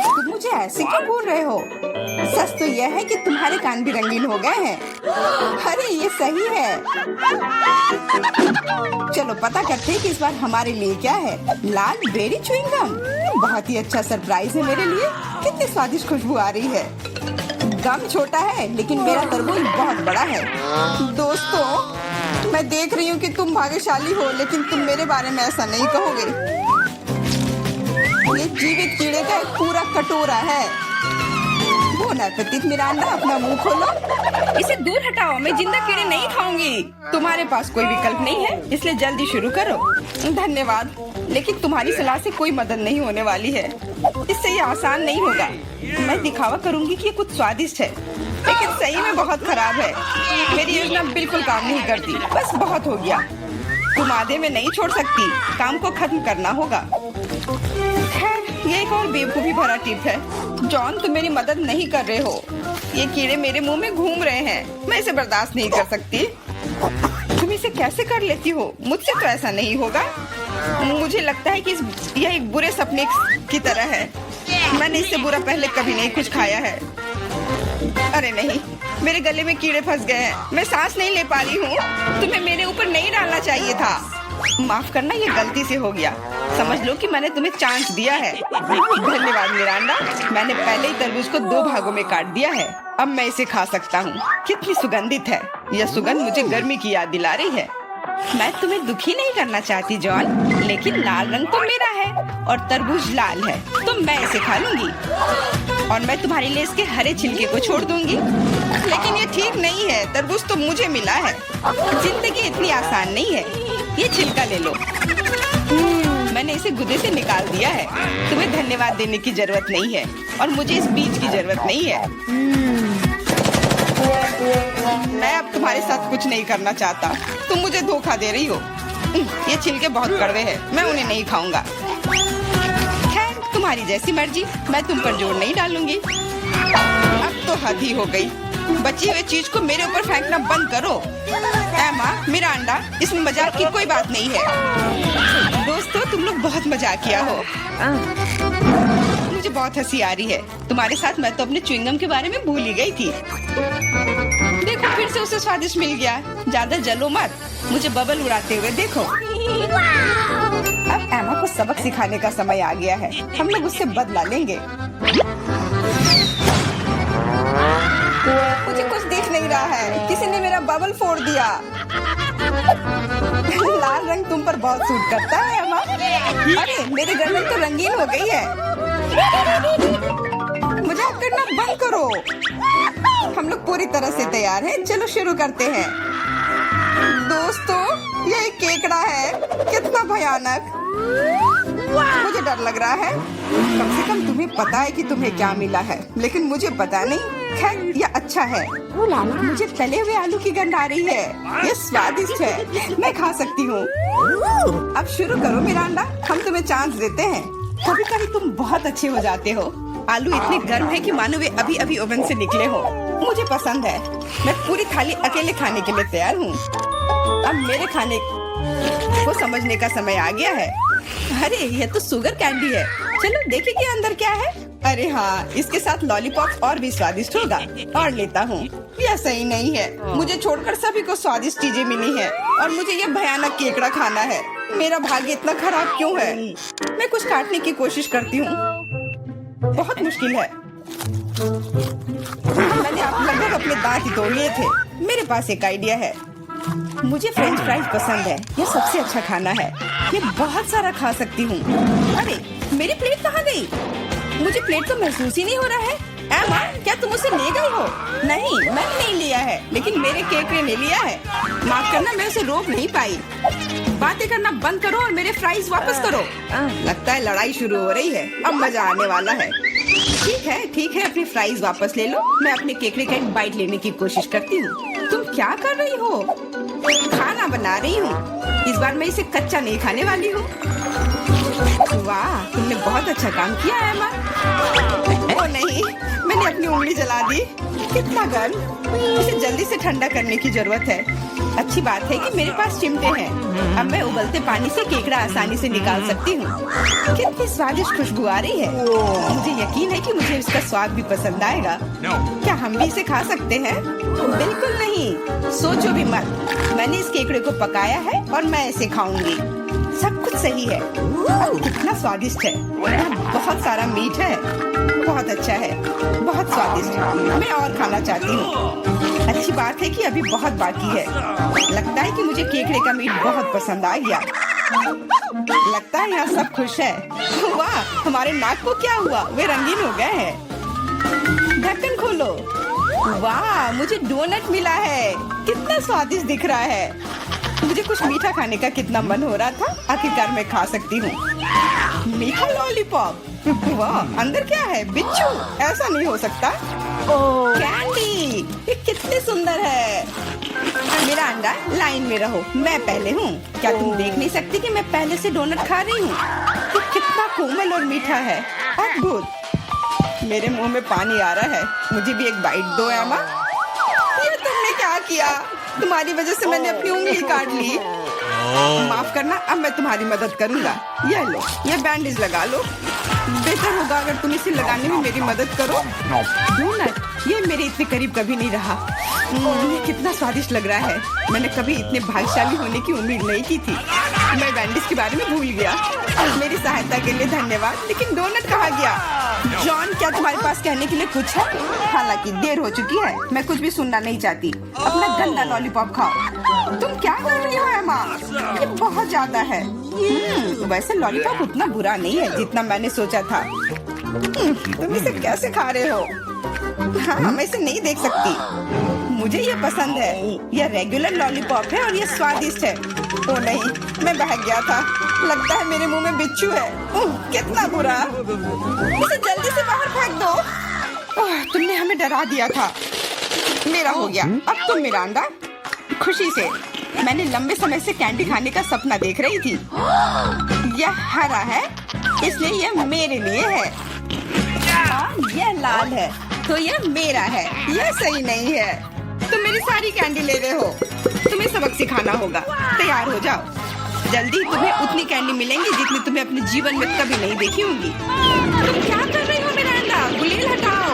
A: तुम मुझे ऐसे क्यों बोल रहे हो? सच तो यह है कि तुम्हारे कान भी रंगीन हो गए हैं। अरे ये सही है। चलो पता करते हैं कि इस बार हमारे लिए क्या है। लाल बेरी च्युइंगम, बहुत ही अच्छा सरप्राइज है मेरे लिए। कितनी स्वादिष्ट खुशबू आ रही है। गम छोटा है लेकिन मेरा तरबूज बहुत बड़ा है। दोस्तों, मैं देख रही हूँ कि तुम भाग्यशाली हो, लेकिन तुम मेरे बारे में ऐसा नहीं कहोगे। ये जीवित कीड़े का एक पूरा कटोरा है। बोन एपेटिट मिरांडा, अपना मुंह खोलो। इसे दूर हटाओ, मैं जिंदा कीड़े नहीं खाऊंगी। तुम्हारे पास कोई विकल्प नहीं है, इसलिए जल्दी शुरू करो। धन्यवाद, लेकिन तुम्हारी सलाह से कोई मदद नहीं होने वाली है। इससे ये आसान नहीं होगा। मैं दिखावा करूंगी कि ये कुछ स्वादिष्ट है, लेकिन सही में बहुत खराब है। मेरी योजना बिल्कुल काम नहीं करती। बस बहुत हो गया। तुम आधे में नहीं छोड़ सकती, काम को खत्म करना होगा। खैर, ये एक और बेवकूफी भरा टिप है। जॉन, तुम मेरी मदद नहीं कर रहे हो। ये कीड़े मेरे मुंह में घूम रहे हैं। मैं इसे बर्दाश्त नहीं कर सकती। तुम इसे कैसे कर लेती हो? मुझसे तो ऐसा नहीं होगा। मुझे लगता है कि यह एक बुरे सपने की तरह है। मैंने इससे बुरा पहले कभी नहीं कुछ खाया है। अरे नहीं, मेरे गले में कीड़े फंस गए हैं। मैं सांस नहीं ले पा रही हूँ। तुम्हें मेरे ऊपर नहीं डालना चाहिए था। माफ करना, ये गलती से हो गया। समझ लो कि मैंने तुम्हें चांस दिया है। धन्यवाद मिरांडा। मैंने पहले ही तरबूज को 2 भागों में काट दिया है। अब मैं इसे खा सकता हूँ। कितनी सुगंधित है। यह सुगंध मुझे गर्मी की याद दिला रही है। मैं तुम्हें दुखी नहीं करना चाहती जॉन, लेकिन लाल रंग तो मेरा है और तरबूज लाल है, तो मैं इसे खा लूंगी। और मैं तुम्हारे लिए इसके हरे छिलके को छोड़ दूंगी। लेकिन ये ठीक नहीं है। तरबूज तो मुझे मिला है। जिंदगी इतनी आसान नहीं है। ये छिलका ले लो। मैंने इसे गुदे से निकाल दिया है। तुम्हें धन्यवाद देने की जरूरत नहीं है और मुझे इस बीज की जरूरत नहीं है। मैं अब तुम्हारे साथ कुछ नहीं करना चाहता। तुम मुझे धोखा दे रही हो। ये छिलके बहुत कड़वे हैं। मैं उन्हें नहीं खाऊंगा। खैर, तुम्हारी जैसी मर्जी। मैं तुम पर जोर नहीं डालूंगी। अब तो हद ही हो गई। बची हुई चीज को मेरे ऊपर फेंकना बंद करो। एमा, मिरांडा, इसमें मजाक की कोई बात नहीं है। दोस्तों, तुम लोग बहुत मजाक किया हो। मुझे बहुत हंसी आ रही है। तुम्हारे साथ मैं तो अपने च्युइंगम के बारे में भूल ही गई थी। देखो, फिर से उसे स्वादिष्ट मिल गया। ज्यादा जलो मत। मुझे बबल उड़ाते हुए देखो। अब एमा को सबक सिखाने का समय आ गया है। हम लोग उससे बदला लेंगे। मुझे कुछ दिख नहीं रहा है। किसी ने मेरा बबल फोड़ दिया। लाल रंग तुम पर बहुत सूट करता है एमा। अरे, मेरी गर्दन तो रंगीन हो गई है। मजाक करना बंद करो। हम लोग पूरी तरह से तैयार हैं। चलो शुरू करते हैं। दोस्तों, ये एक केकड़ा है। कितना भयानक। मुझे डर लग रहा है। कम से कम तुम्हें पता है कि तुम्हें क्या मिला है, लेकिन मुझे पता नहीं। खैर, यह अच्छा है। मुझे तले हुए आलू की गंध आ रही है। ये स्वादिष्ट है। मैं खा सकती हूँ। अब शुरू करो मिरांडा। हम तुम्हें चांस देते हैं। कभी कभी तुम बहुत अच्छे हो जाते हो। आलू इतने गर्म है कि मानो वे अभी अभी ओवन से निकले हो। मुझे पसंद है। मैं पूरी थाली अकेले खाने के लिए तैयार हूँ। अब मेरे खाने को समझने का समय आ गया है। अरे, यह तो शुगर कैंडी है। चलो देखें कि अंदर क्या है। अरे हाँ, इसके साथ लॉलीपॉप और भी स्वादिष्ट होगा। और लेता हूँ। यह सही नहीं है। मुझे छोड़कर सभी को स्वादिष्ट चीजें मिली हैं और मुझे यह भयानक केकड़ा खाना है। मेरा भाग्य इतना खराब क्यों है? मैं कुछ काटने की कोशिश करती हूँ। बहुत मुश्किल है। मैंने लगभग अपने दांत ही तोड़ लिए थे। मेरे पास एक आइडिया है। मुझे फ्रेंच फ्राइज पसंद है। यह सबसे अच्छा खाना है। ये बहुत सारा खा सकती हूँ। अरे, मेरी प्लेट कहाँ गई? मुझे प्लेट तो महसूस ही नहीं हो रहा है। एमा, क्या तुम उसे ले गई हो? नहीं, मैंने नहीं लिया है, लेकिन मेरे केकड़े ने लिया है। माफ करना, मैं उसे रोक नहीं पाई। बातें करना बंद करो और मेरे फ्राइज वापस करो। लगता है लड़ाई शुरू हो रही है। अब मजा आने वाला है। ठीक है, अपने फ्राइज वापस ले लो। मैं अपने केकड़े का एक बाइट लेने की कोशिश करती हूँ। तुम क्या कर रही हो? खाना बना रही हूँ। इस बार मैं इसे कच्चा नहीं खाने वाली हूँ। वाह, तुमने बहुत अच्छा काम किया है एमा। ओ नहीं, मैंने अपनी उंगली जला दी। कितना गर्म। इसे जल्दी से ठंडा करने की जरूरत है। अच्छी बात है कि मेरे पास चिमटे हैं। अब मैं उबलते पानी से केकड़ा आसानी से निकाल सकती हूँ। कितनी स्वादिष्ट खुशबू आ रही है। मुझे यकीन है कि मुझे इसका स्वाद भी पसंद आएगा।
D: No.
A: क्या हम भी इसे खा सकते हैं? बिल्कुल नहीं, सोचो भी मत। मैंने इस केकड़े को पकाया है और मैं इसे खाऊंगी। सब कुछ सही है। अब कितना स्वादिष्ट है। बहुत सारा मीठ है। बहुत अच्छा है, बहुत स्वादिष्ट है। मैं और खाना चाहती हूँ। अच्छी बात है कि अभी बहुत बाकी है। लगता है कि मुझे केकड़े का मीट बहुत पसंद आ गया। लगता है यहाँ सब खुश है। वाह, हमारे नाक को क्या हुआ? वे रंगीन हो गए हैं। ढक्कन खोलो। वाह, मुझे डोनट मिला है। कितना स्वादिष्ट दिख रहा है। मुझे कुछ मीठा खाने का कितना मन हो रहा था। आखिरकार मैं खा सकती हूँ। मीठा लॉलीपॉप। वाह, अंदर क्या है? बिच्छू? ऐसा नहीं हो सकता। कैंडी, ये कितनी सुंदर है। मेरा अंडा, लाइन में रहो। मैं पहले हूँ। क्या तुम देख नहीं सकती कि मैं पहले से डोनट खा रही हूँ? ये कितना कोमल और मीठा है। अद्भुत। मेरे मुंह में पानी आ रहा है। मुझे भी एक बाइट दो एमा। ये तुमने क्या किया? तुम्हारी वजह से मैंने अपनी उंगली काट ली। माफ करना, अब मैं तुम्हारी मदद करूंगा। ये लो, ये बैंडेज लगा लो। बेहतर होगा अगर तुम इसे लगाने में मेरी मदद करो। डोनट, ये मेरे इतने करीब कभी नहीं रहा। ये कितना स्वादिष्ट लग रहा है। मैंने कभी इतने भाग्यशाली होने की उम्मीद नहीं की थी। मैं बैंडेज के बारे में भूल गया। मेरी सहायता के लिए धन्यवाद। लेकिन डोनट कहाँ गया? जॉन, क्या तुम्हारे पास कहने के लिए कुछ है? हालांकि देर हो चुकी है। मैं कुछ भी सुनना नहीं चाहती। अपना गंदा लॉलीपॉप खाओ। तुम क्या कर रही हो एमा? ये बहुत ज्यादा है। वैसे लॉलीपॉप उतना बुरा नहीं है जितना मैंने सोचा था। तुम इसे कैसे खा रहे हो? हाँ, मैं इसे नहीं देख सकती। मुझे ये पसंद है। यह रेगुलर लॉलीपॉप है और ये स्वादिष्ट है। ओ नहीं, मैं बहक गया था। लगता है मेरे मुंह में बिच्छू है। कितना बुरा। इसे जल्दी से बाहर फेंक दो। तुमने हमें डरा दिया था। मेरा हो गया। अब तुम मिरांडा। खुशी से। मैंने लंबे समय से कैंडी खाने का सपना देख रही थी। यह हरा है, इसलिए यह मेरे लिए है। यह लाल है, तो यह मेरा है। यह सही नहीं है। तुम मेरी सारी कैंडी ले रहे हो। तुम्हें सबक सिखाना होगा। तैयार हो जाओ। जल्दी तुम्हें उतनी कैंडी मिलेंगी जितनी तुम्हें अपने जीवन में कभी नहीं देखी होंगी। तुम क्या कर रही हो मिरांडा? गुलेल हटाओ।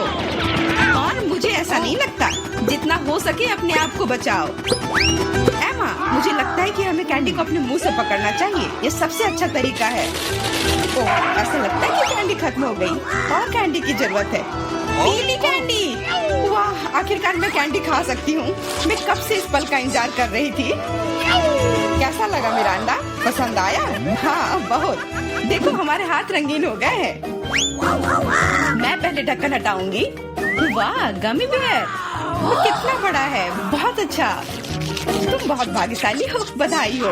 A: और मुझे ऐसा नहीं लगता। जितना हो सके अपने आप को बचाओ। एमा, मुझे लगता है कि हमें कैंडी को अपने मुंह से पकड़ना चाहिए। ये सबसे अच्छा तरीका है। ओह, ऐसा लगता है कि कैंडी खत्म हो गई। और कैंडी की जरूरत है। पीली कैंडी। वाह, आखिरकार मैं कैंडी खा सकती हूँ। मैं कब से इस पल का इंतजार कर रही थी। कैसा लगा मिरांडा? पसंद आया? हाँ, बहुत। देखो, हमारे हाथ रंगीन हो गए हैं। मैं पहले ढक्कन हटाऊंगी। वाह, गमी बेयर। वो कितना बड़ा है। बहुत अच्छा। तुम बहुत भाग्यशाली हो। बधाई हो।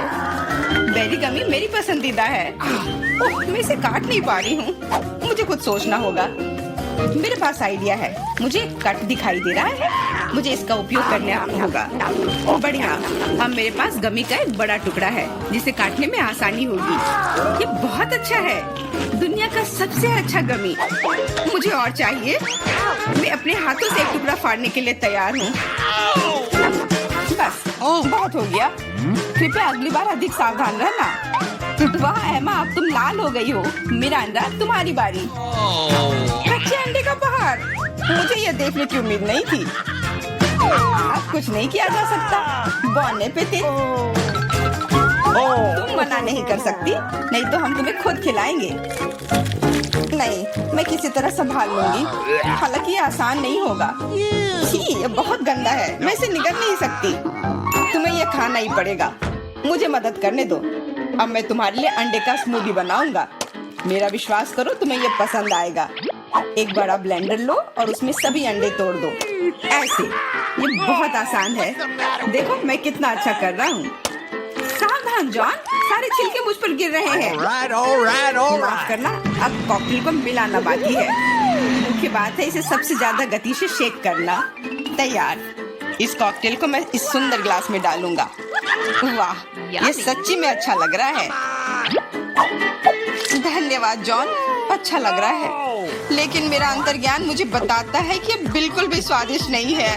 A: बेरी गमी मेरी पसंदीदा है। ओह, मैं इसे काट नहीं पा रही हूँ। मुझे कुछ सोचना होगा। मेरे पास आइडिया है। मुझे कट दिखाई दे रहा है। मुझे इसका उपयोग करना होगा। बढ़िया। अब मेरे पास गमी का एक बड़ा टुकड़ा है जिसे काटने में आसानी होगी। ये बहुत अच्छा है। दुनिया का सबसे अच्छा गमी। मुझे और चाहिए। मैं अपने हाथों से एक टुकड़ा फाड़ने के लिए तैयार हूँ। बस, बहुत हो गया। कृपया अगली बार अधिक सावधान रहना। वाह एमा, अब तुम लाल हो गई हो। मिरांडा, तुम्हारी बारी। कच्चे अंडे का पहाड़। मुझे यह देखने की उम्मीद नहीं थी। अब कुछ नहीं किया जा सकता। बौने पे थे। तुम मना नहीं कर सकती, नहीं तो हम तुम्हें खुद खिलाएंगे। नहीं, मैं किसी तरह संभाल लूंगी। हालांकि ये आसान नहीं होगा। छी, ये बहुत गंदा है। मैं इसे निगल नहीं सकती। तुम्हें ये खाना ही पड़ेगा। मुझे मदद करने दो। अब मैं तुम्हारे लिए अंडे का स्मूदी बनाऊंगा। मेरा विश्वास करो, तुम्हें ये पसंद आएगा। एक बड़ा ब्लेंडर लो और उसमें सभी अंडे तोड़ दो। ऐसे। ये बहुत आसान है। देखो मैं कितना अच्छा कर रहा हूँ। सावधान जॉन, सारे छिलके मुझ पर गिर रहे हैं। माफ करना, अब कॉकटेल को मिलाना बाकी है। मुख्य बात है इसे सबसे ज्यादा गति से शेक करना। तैयार। इस कॉकटेल को मैं इस सुंदर ग्लास में डालूंगा। वाह, ये सच्ची में अच्छा लग रहा है। धन्यवाद जॉन, अच्छा लग रहा है। लेकिन मेरा अंतर्ज्ञान मुझे बताता है कि ये बिल्कुल भी स्वादिष्ट नहीं है।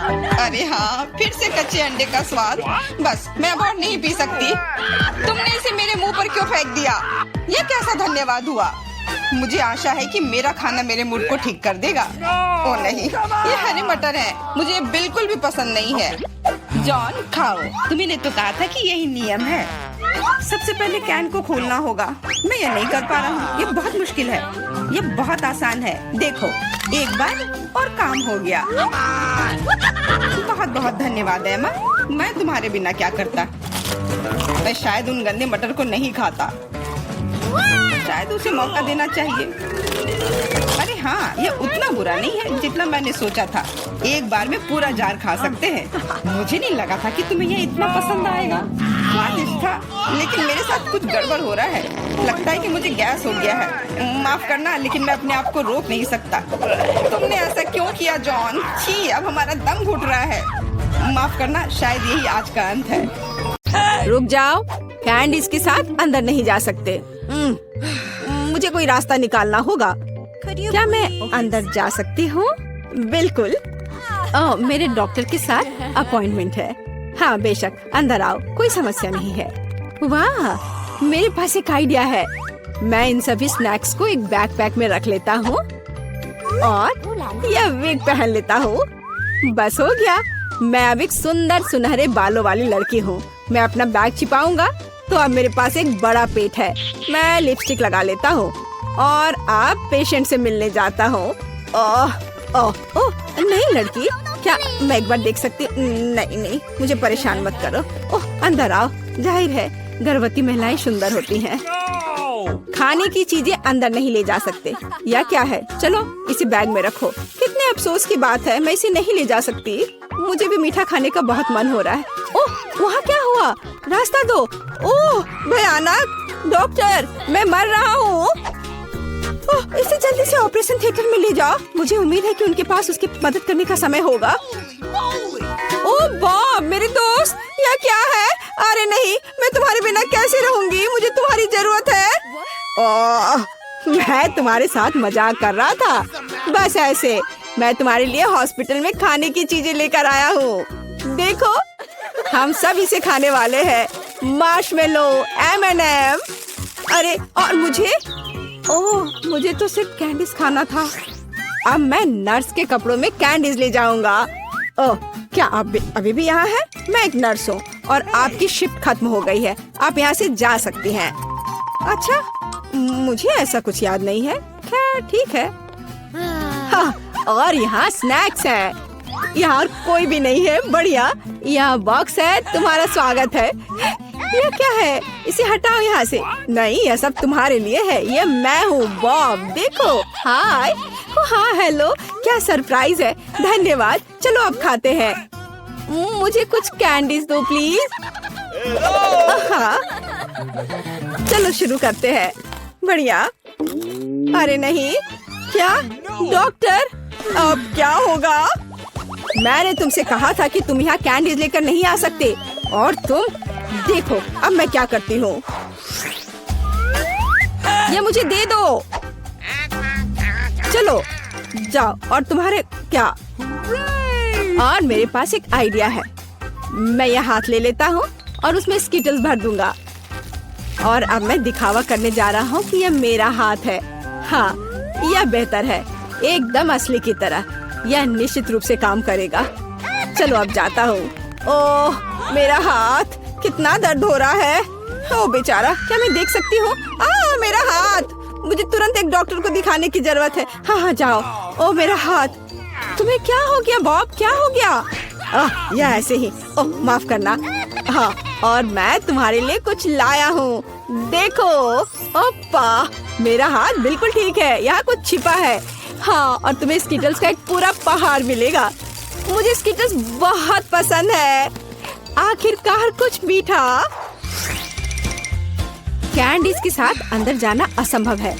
A: अरे हाँ, फिर से कच्चे अंडे का स्वाद। बस मैं अब और नहीं पी सकती। तुमने इसे मेरे मुंह पर क्यों फेंक दिया? ये कैसा धन्यवाद हुआ? मुझे आशा है कि मेरा खाना मेरे मूड को ठीक कर देगा। ओ नहीं, ये हरे मटर है, मुझे बिल्कुल भी पसंद नहीं है। जॉन खाओ, तुम्हें तो कहा था कि यही नियम है। सबसे पहले कैन को खोलना होगा। मैं ये नहीं कर पा रहा हूँ, ये बहुत मुश्किल है। ये बहुत आसान है, देखो एक बार और काम हो गया। बहुत बहुत धन्यवाद एमा, मैं तुम्हारे बिना क्या करता। मैं शायद उन गंदे मटर को नहीं खाता, शायद उसे मौका देना चाहिए। अरे हाँ, ये उतना बुरा नहीं है जितना मैंने सोचा था। एक बार में पूरा जार खा सकते हैं। मुझे नहीं लगा था कि तुम्हें ये इतना पसंद आएगा। स्वादिष्ट था, लेकिन मेरे साथ कुछ गड़बड़ हो रहा है। लगता है कि मुझे गैस हो गया है। माफ करना, लेकिन मैं अपने आप को रोक नहीं सकता। तुमने ऐसा क्यों किया जॉन? छी, अब हमारा दम घुट रहा है। माफ करना, शायद यही आज का अंत है।
B: रुक जाओ, कैंडीज के साथ अंदर नहीं जा सकते। मुझे कोई रास्ता निकालना होगा। क्या मैं अंदर जा सकती हूँ? बिल्कुल। मेरे डॉक्टर के साथ अपॉइंटमेंट है। हाँ बेशक, अंदर आओ, कोई समस्या नहीं है। वाह, मेरे पास एक आइडिया है। मैं इन सभी स्नैक्स को एक बैकपैक में रख लेता हूँ और यह विग पहन लेता हूँ। बस हो गया, मैं अब एक सुंदर सुनहरे बालों वाली लड़की हूँ। मैं अपना बैग छिपाऊंगा तो अब मेरे पास एक बड़ा पेट है। मैं लिपस्टिक लगा लेता हूँ और अब पेशेंट से मिलने जाता हूँ। ओह ओह ओह, नहीं लड़की, क्या मैं एक बार देख सकती हूँ? नहीं नहीं, मुझे परेशान मत करो। ओह, अंदर आओ। जाहिर है गर्भवती महिलाएं सुंदर होती हैं। खाने की चीजें अंदर नहीं ले जा सकते। या क्या है? चलो इसे बैग में रखो। कितने अफसोस की बात है, मैं इसे नहीं ले जा सकती। मुझे भी मीठा खाने का बहुत मन हो रहा है। ओह, वहाँ क्या हुआ? रास्ता दो। ओह भयानक, डॉक्टर मैं मर रहा हूँ। इसे जल्दी से ऑपरेशन थिएटर में ले जाओ। मुझे उम्मीद है कि उनके पास उसकी मदद करने का समय होगा। ओह बॉब, मेरे दोस्त, यह क्या है? अरे नहीं, मैं तुम्हारे बिना कैसे रहूंगी? मुझे तुम्हारी जरूरत है। ओह, मैं तुम्हारे साथ मजाक कर रहा था। बस ऐसे, मैं तुम्हारे लिए हॉस्पिटल में खाने की चीजें लेकर आया हूँ। देखो, हम सब इसे खाने वाले हैं। Marshmallow, M&M। अरे और मुझे? ओह, मुझे तो सिर्फ कैंडीज खाना था। अब मैं नर्स के कपड़ों में कैंडीज ले जाऊंगा। ओह, क्या आप अभी भी यहाँ हैं? मैं एक नर्स हूँ और आपकी शिफ्ट खत्म हो गई है। आप यहाँ से जा सकती हैं। अच्छा, मुझे ऐसा कुछ याद नहीं है। खैर ठीक है। हाँ, और यहाँ स्नैक्स है। यहाँ कोई भी नहीं है। बढ़िया, यहाँ बॉक्स है, तुम्हारा स्वागत है। यह क्या है? इसे हटाओ यहाँ से। नहीं, यह सब तुम्हारे लिए है। ये मैं हूँ बॉब, देखो। हाय, हाँ हेलो, क्या सरप्राइज है। धन्यवाद। चलो अब खाते हैं। मुझे कुछ कैंडीज दो प्लीज। हाँ, चलो शुरू करते हैं। बढ़िया। अरे नहीं, क्या डॉक्टर, अब क्या होगा? मैंने तुमसे कहा था कि तुम यहाँ कैंडीज लेकर नहीं आ सकते, और तुम देखो अब मैं क्या करती हूँ। ये मुझे दे दो। चलो जाओ। और तुम्हारे क्या? और मेरे पास एक आइडिया है। मैं यह हाथ ले लेता हूँ और उसमें स्किटल्स भर दूंगा। और अब मैं दिखावा करने जा रहा हूँ कि यह मेरा हाथ है। हाँ, यह बेहतर है, एकदम असली की तरह। यह निश्चित रूप से काम करेगा। चलो अब जाता हूँ। ओह, मेरा हाथ, कितना दर्द हो रहा है। ओ बेचारा, क्या मैं देख सकती हूँ? मेरा हाथ, मुझे तुरंत एक डॉक्टर को दिखाने की जरूरत है। हाँ हाँ जाओ। ओ मेरा हाथ। तुम्हें क्या हो गया बॉब? क्या हो गया? यह ऐसे ही। ओह माफ करना। हाँ, और मैं तुम्हारे लिए कुछ लाया हूँ। देखो। ओप्पा, मेरा हाथ बिल्कुल ठीक है। यहाँ कुछ छिपा है। हाँ, और तुम्हें स्किटल्स का एक पूरा पहाड़ मिलेगा। मुझे स्किटल्स बहुत पसंद है। आखिरकार कुछ मीठा। कैंडीज के साथ अंदर जाना असंभव है।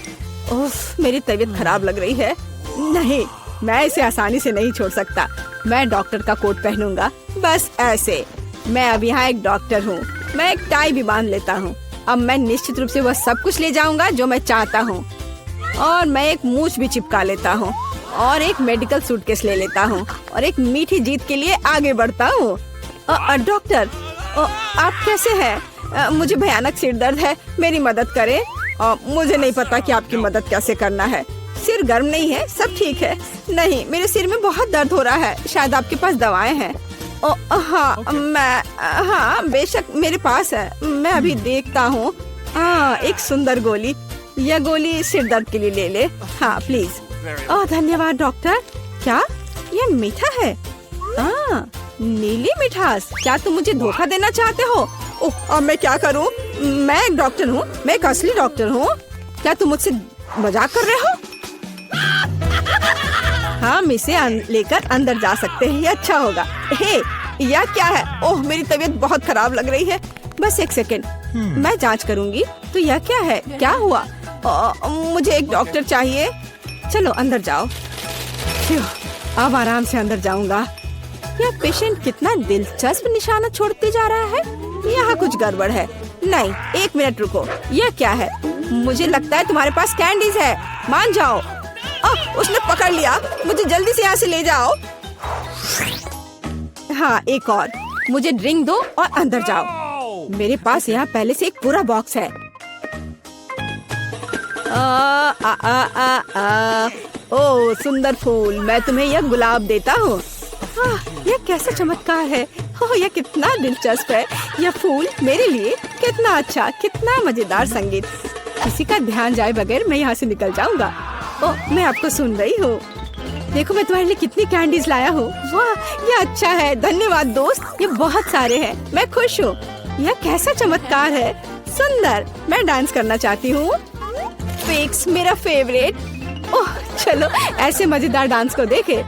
B: उफ, मेरी तबीयत खराब लग रही है। नहीं, मैं इसे आसानी से नहीं छोड़ सकता। मैं डॉक्टर का कोट पहनूंगा, बस ऐसे। मैं अब यहाँ एक डॉक्टर हूँ। मैं एक टाई भी बांध लेता हूँ। अब मैं निश्चित रूप से वह सब कुछ ले जाऊंगा जो मैं चाहता हूँ। और मैं एक मूछ भी चिपका लेता हूँ और एक मेडिकल सूटकेस ले लेता हूँ। और एक मीठी जीत के लिए आगे बढ़ता हूँ। डॉक्टर, आप कैसे हैं? मुझे भयानक सिर दर्द है, मेरी मदद करें। मुझे नहीं पता कि आपकी मदद कैसे करना है। सिर गर्म नहीं है, सब ठीक है। नहीं, मेरे सिर में बहुत दर्द हो रहा है, शायद आपके पास दवाएं हैं। हाँ बेशक मेरे पास है, मैं अभी देखता हूँ। एक सुंदर गोली, यह गोली सिर दर्द के लिए ले ले। हाँ प्लीज। धन्यवाद डॉक्टर। क्या यह मीठा है? नीली मिठास। क्या तुम मुझे धोखा देना चाहते हो? अब मैं क्या करूँ? मैं एक डॉक्टर हूँ, मैं एक असली डॉक्टर हूँ। क्या तुम मुझसे मजाक कर रहे हो? हम इसे लेकर अंदर जा सकते हैं, ये अच्छा होगा। हे, यह क्या है? ओह, मेरी तबीयत बहुत खराब लग रही है। बस एक सेकेंड, मैं जांच करूंगी। तो यह क्या है? क्या हुआ? मुझे एक डॉक्टर चाहिए। चलो अंदर जाओ। अब आराम से अंदर जाऊंगा। यह पेशेंट कितना दिलचस्प निशाना छोड़ते जा रहा है। यहाँ कुछ गड़बड़ है। नहीं, एक मिनट रुको। यह क्या है? मुझे लगता है तुम्हारे पास कैंडीज है। मान जाओ। उसने पकड़ लिया, मुझे जल्दी से यहाँ से ले जाओ। हाँ, एक और। मुझे ड्रिंक दो और अंदर जाओ। मेरे पास यहाँ पहले से एक पूरा बॉक्स है। ओह सुंदर फूल, मैं तुम्हें यह गुलाब देता हूँ। यह कैसा चमत्कार है। ओह, यह कितना दिलचस्प है। यह फूल मेरे लिए। कितना अच्छा, कितना मजेदार संगीत। किसी का ध्यान जाए बगैर मैं यहाँ से निकल जाऊंगा। ओह, मैं आपको सुन रही हूँ। देखो मैं तुम्हारे लिए कितनी कैंडीज लाया हूँ। वाह, यह अच्छा है। धन्यवाद दोस्त, ये बहुत सारे हैं। मैं खुश हूँ। यह कैसा चमत्कार है। सुंदर। मैं डांस करना चाहती हूँ। फिक्स मेरा फेवरेट। ओह चलो ऐसे मजेदार डांस को देखे।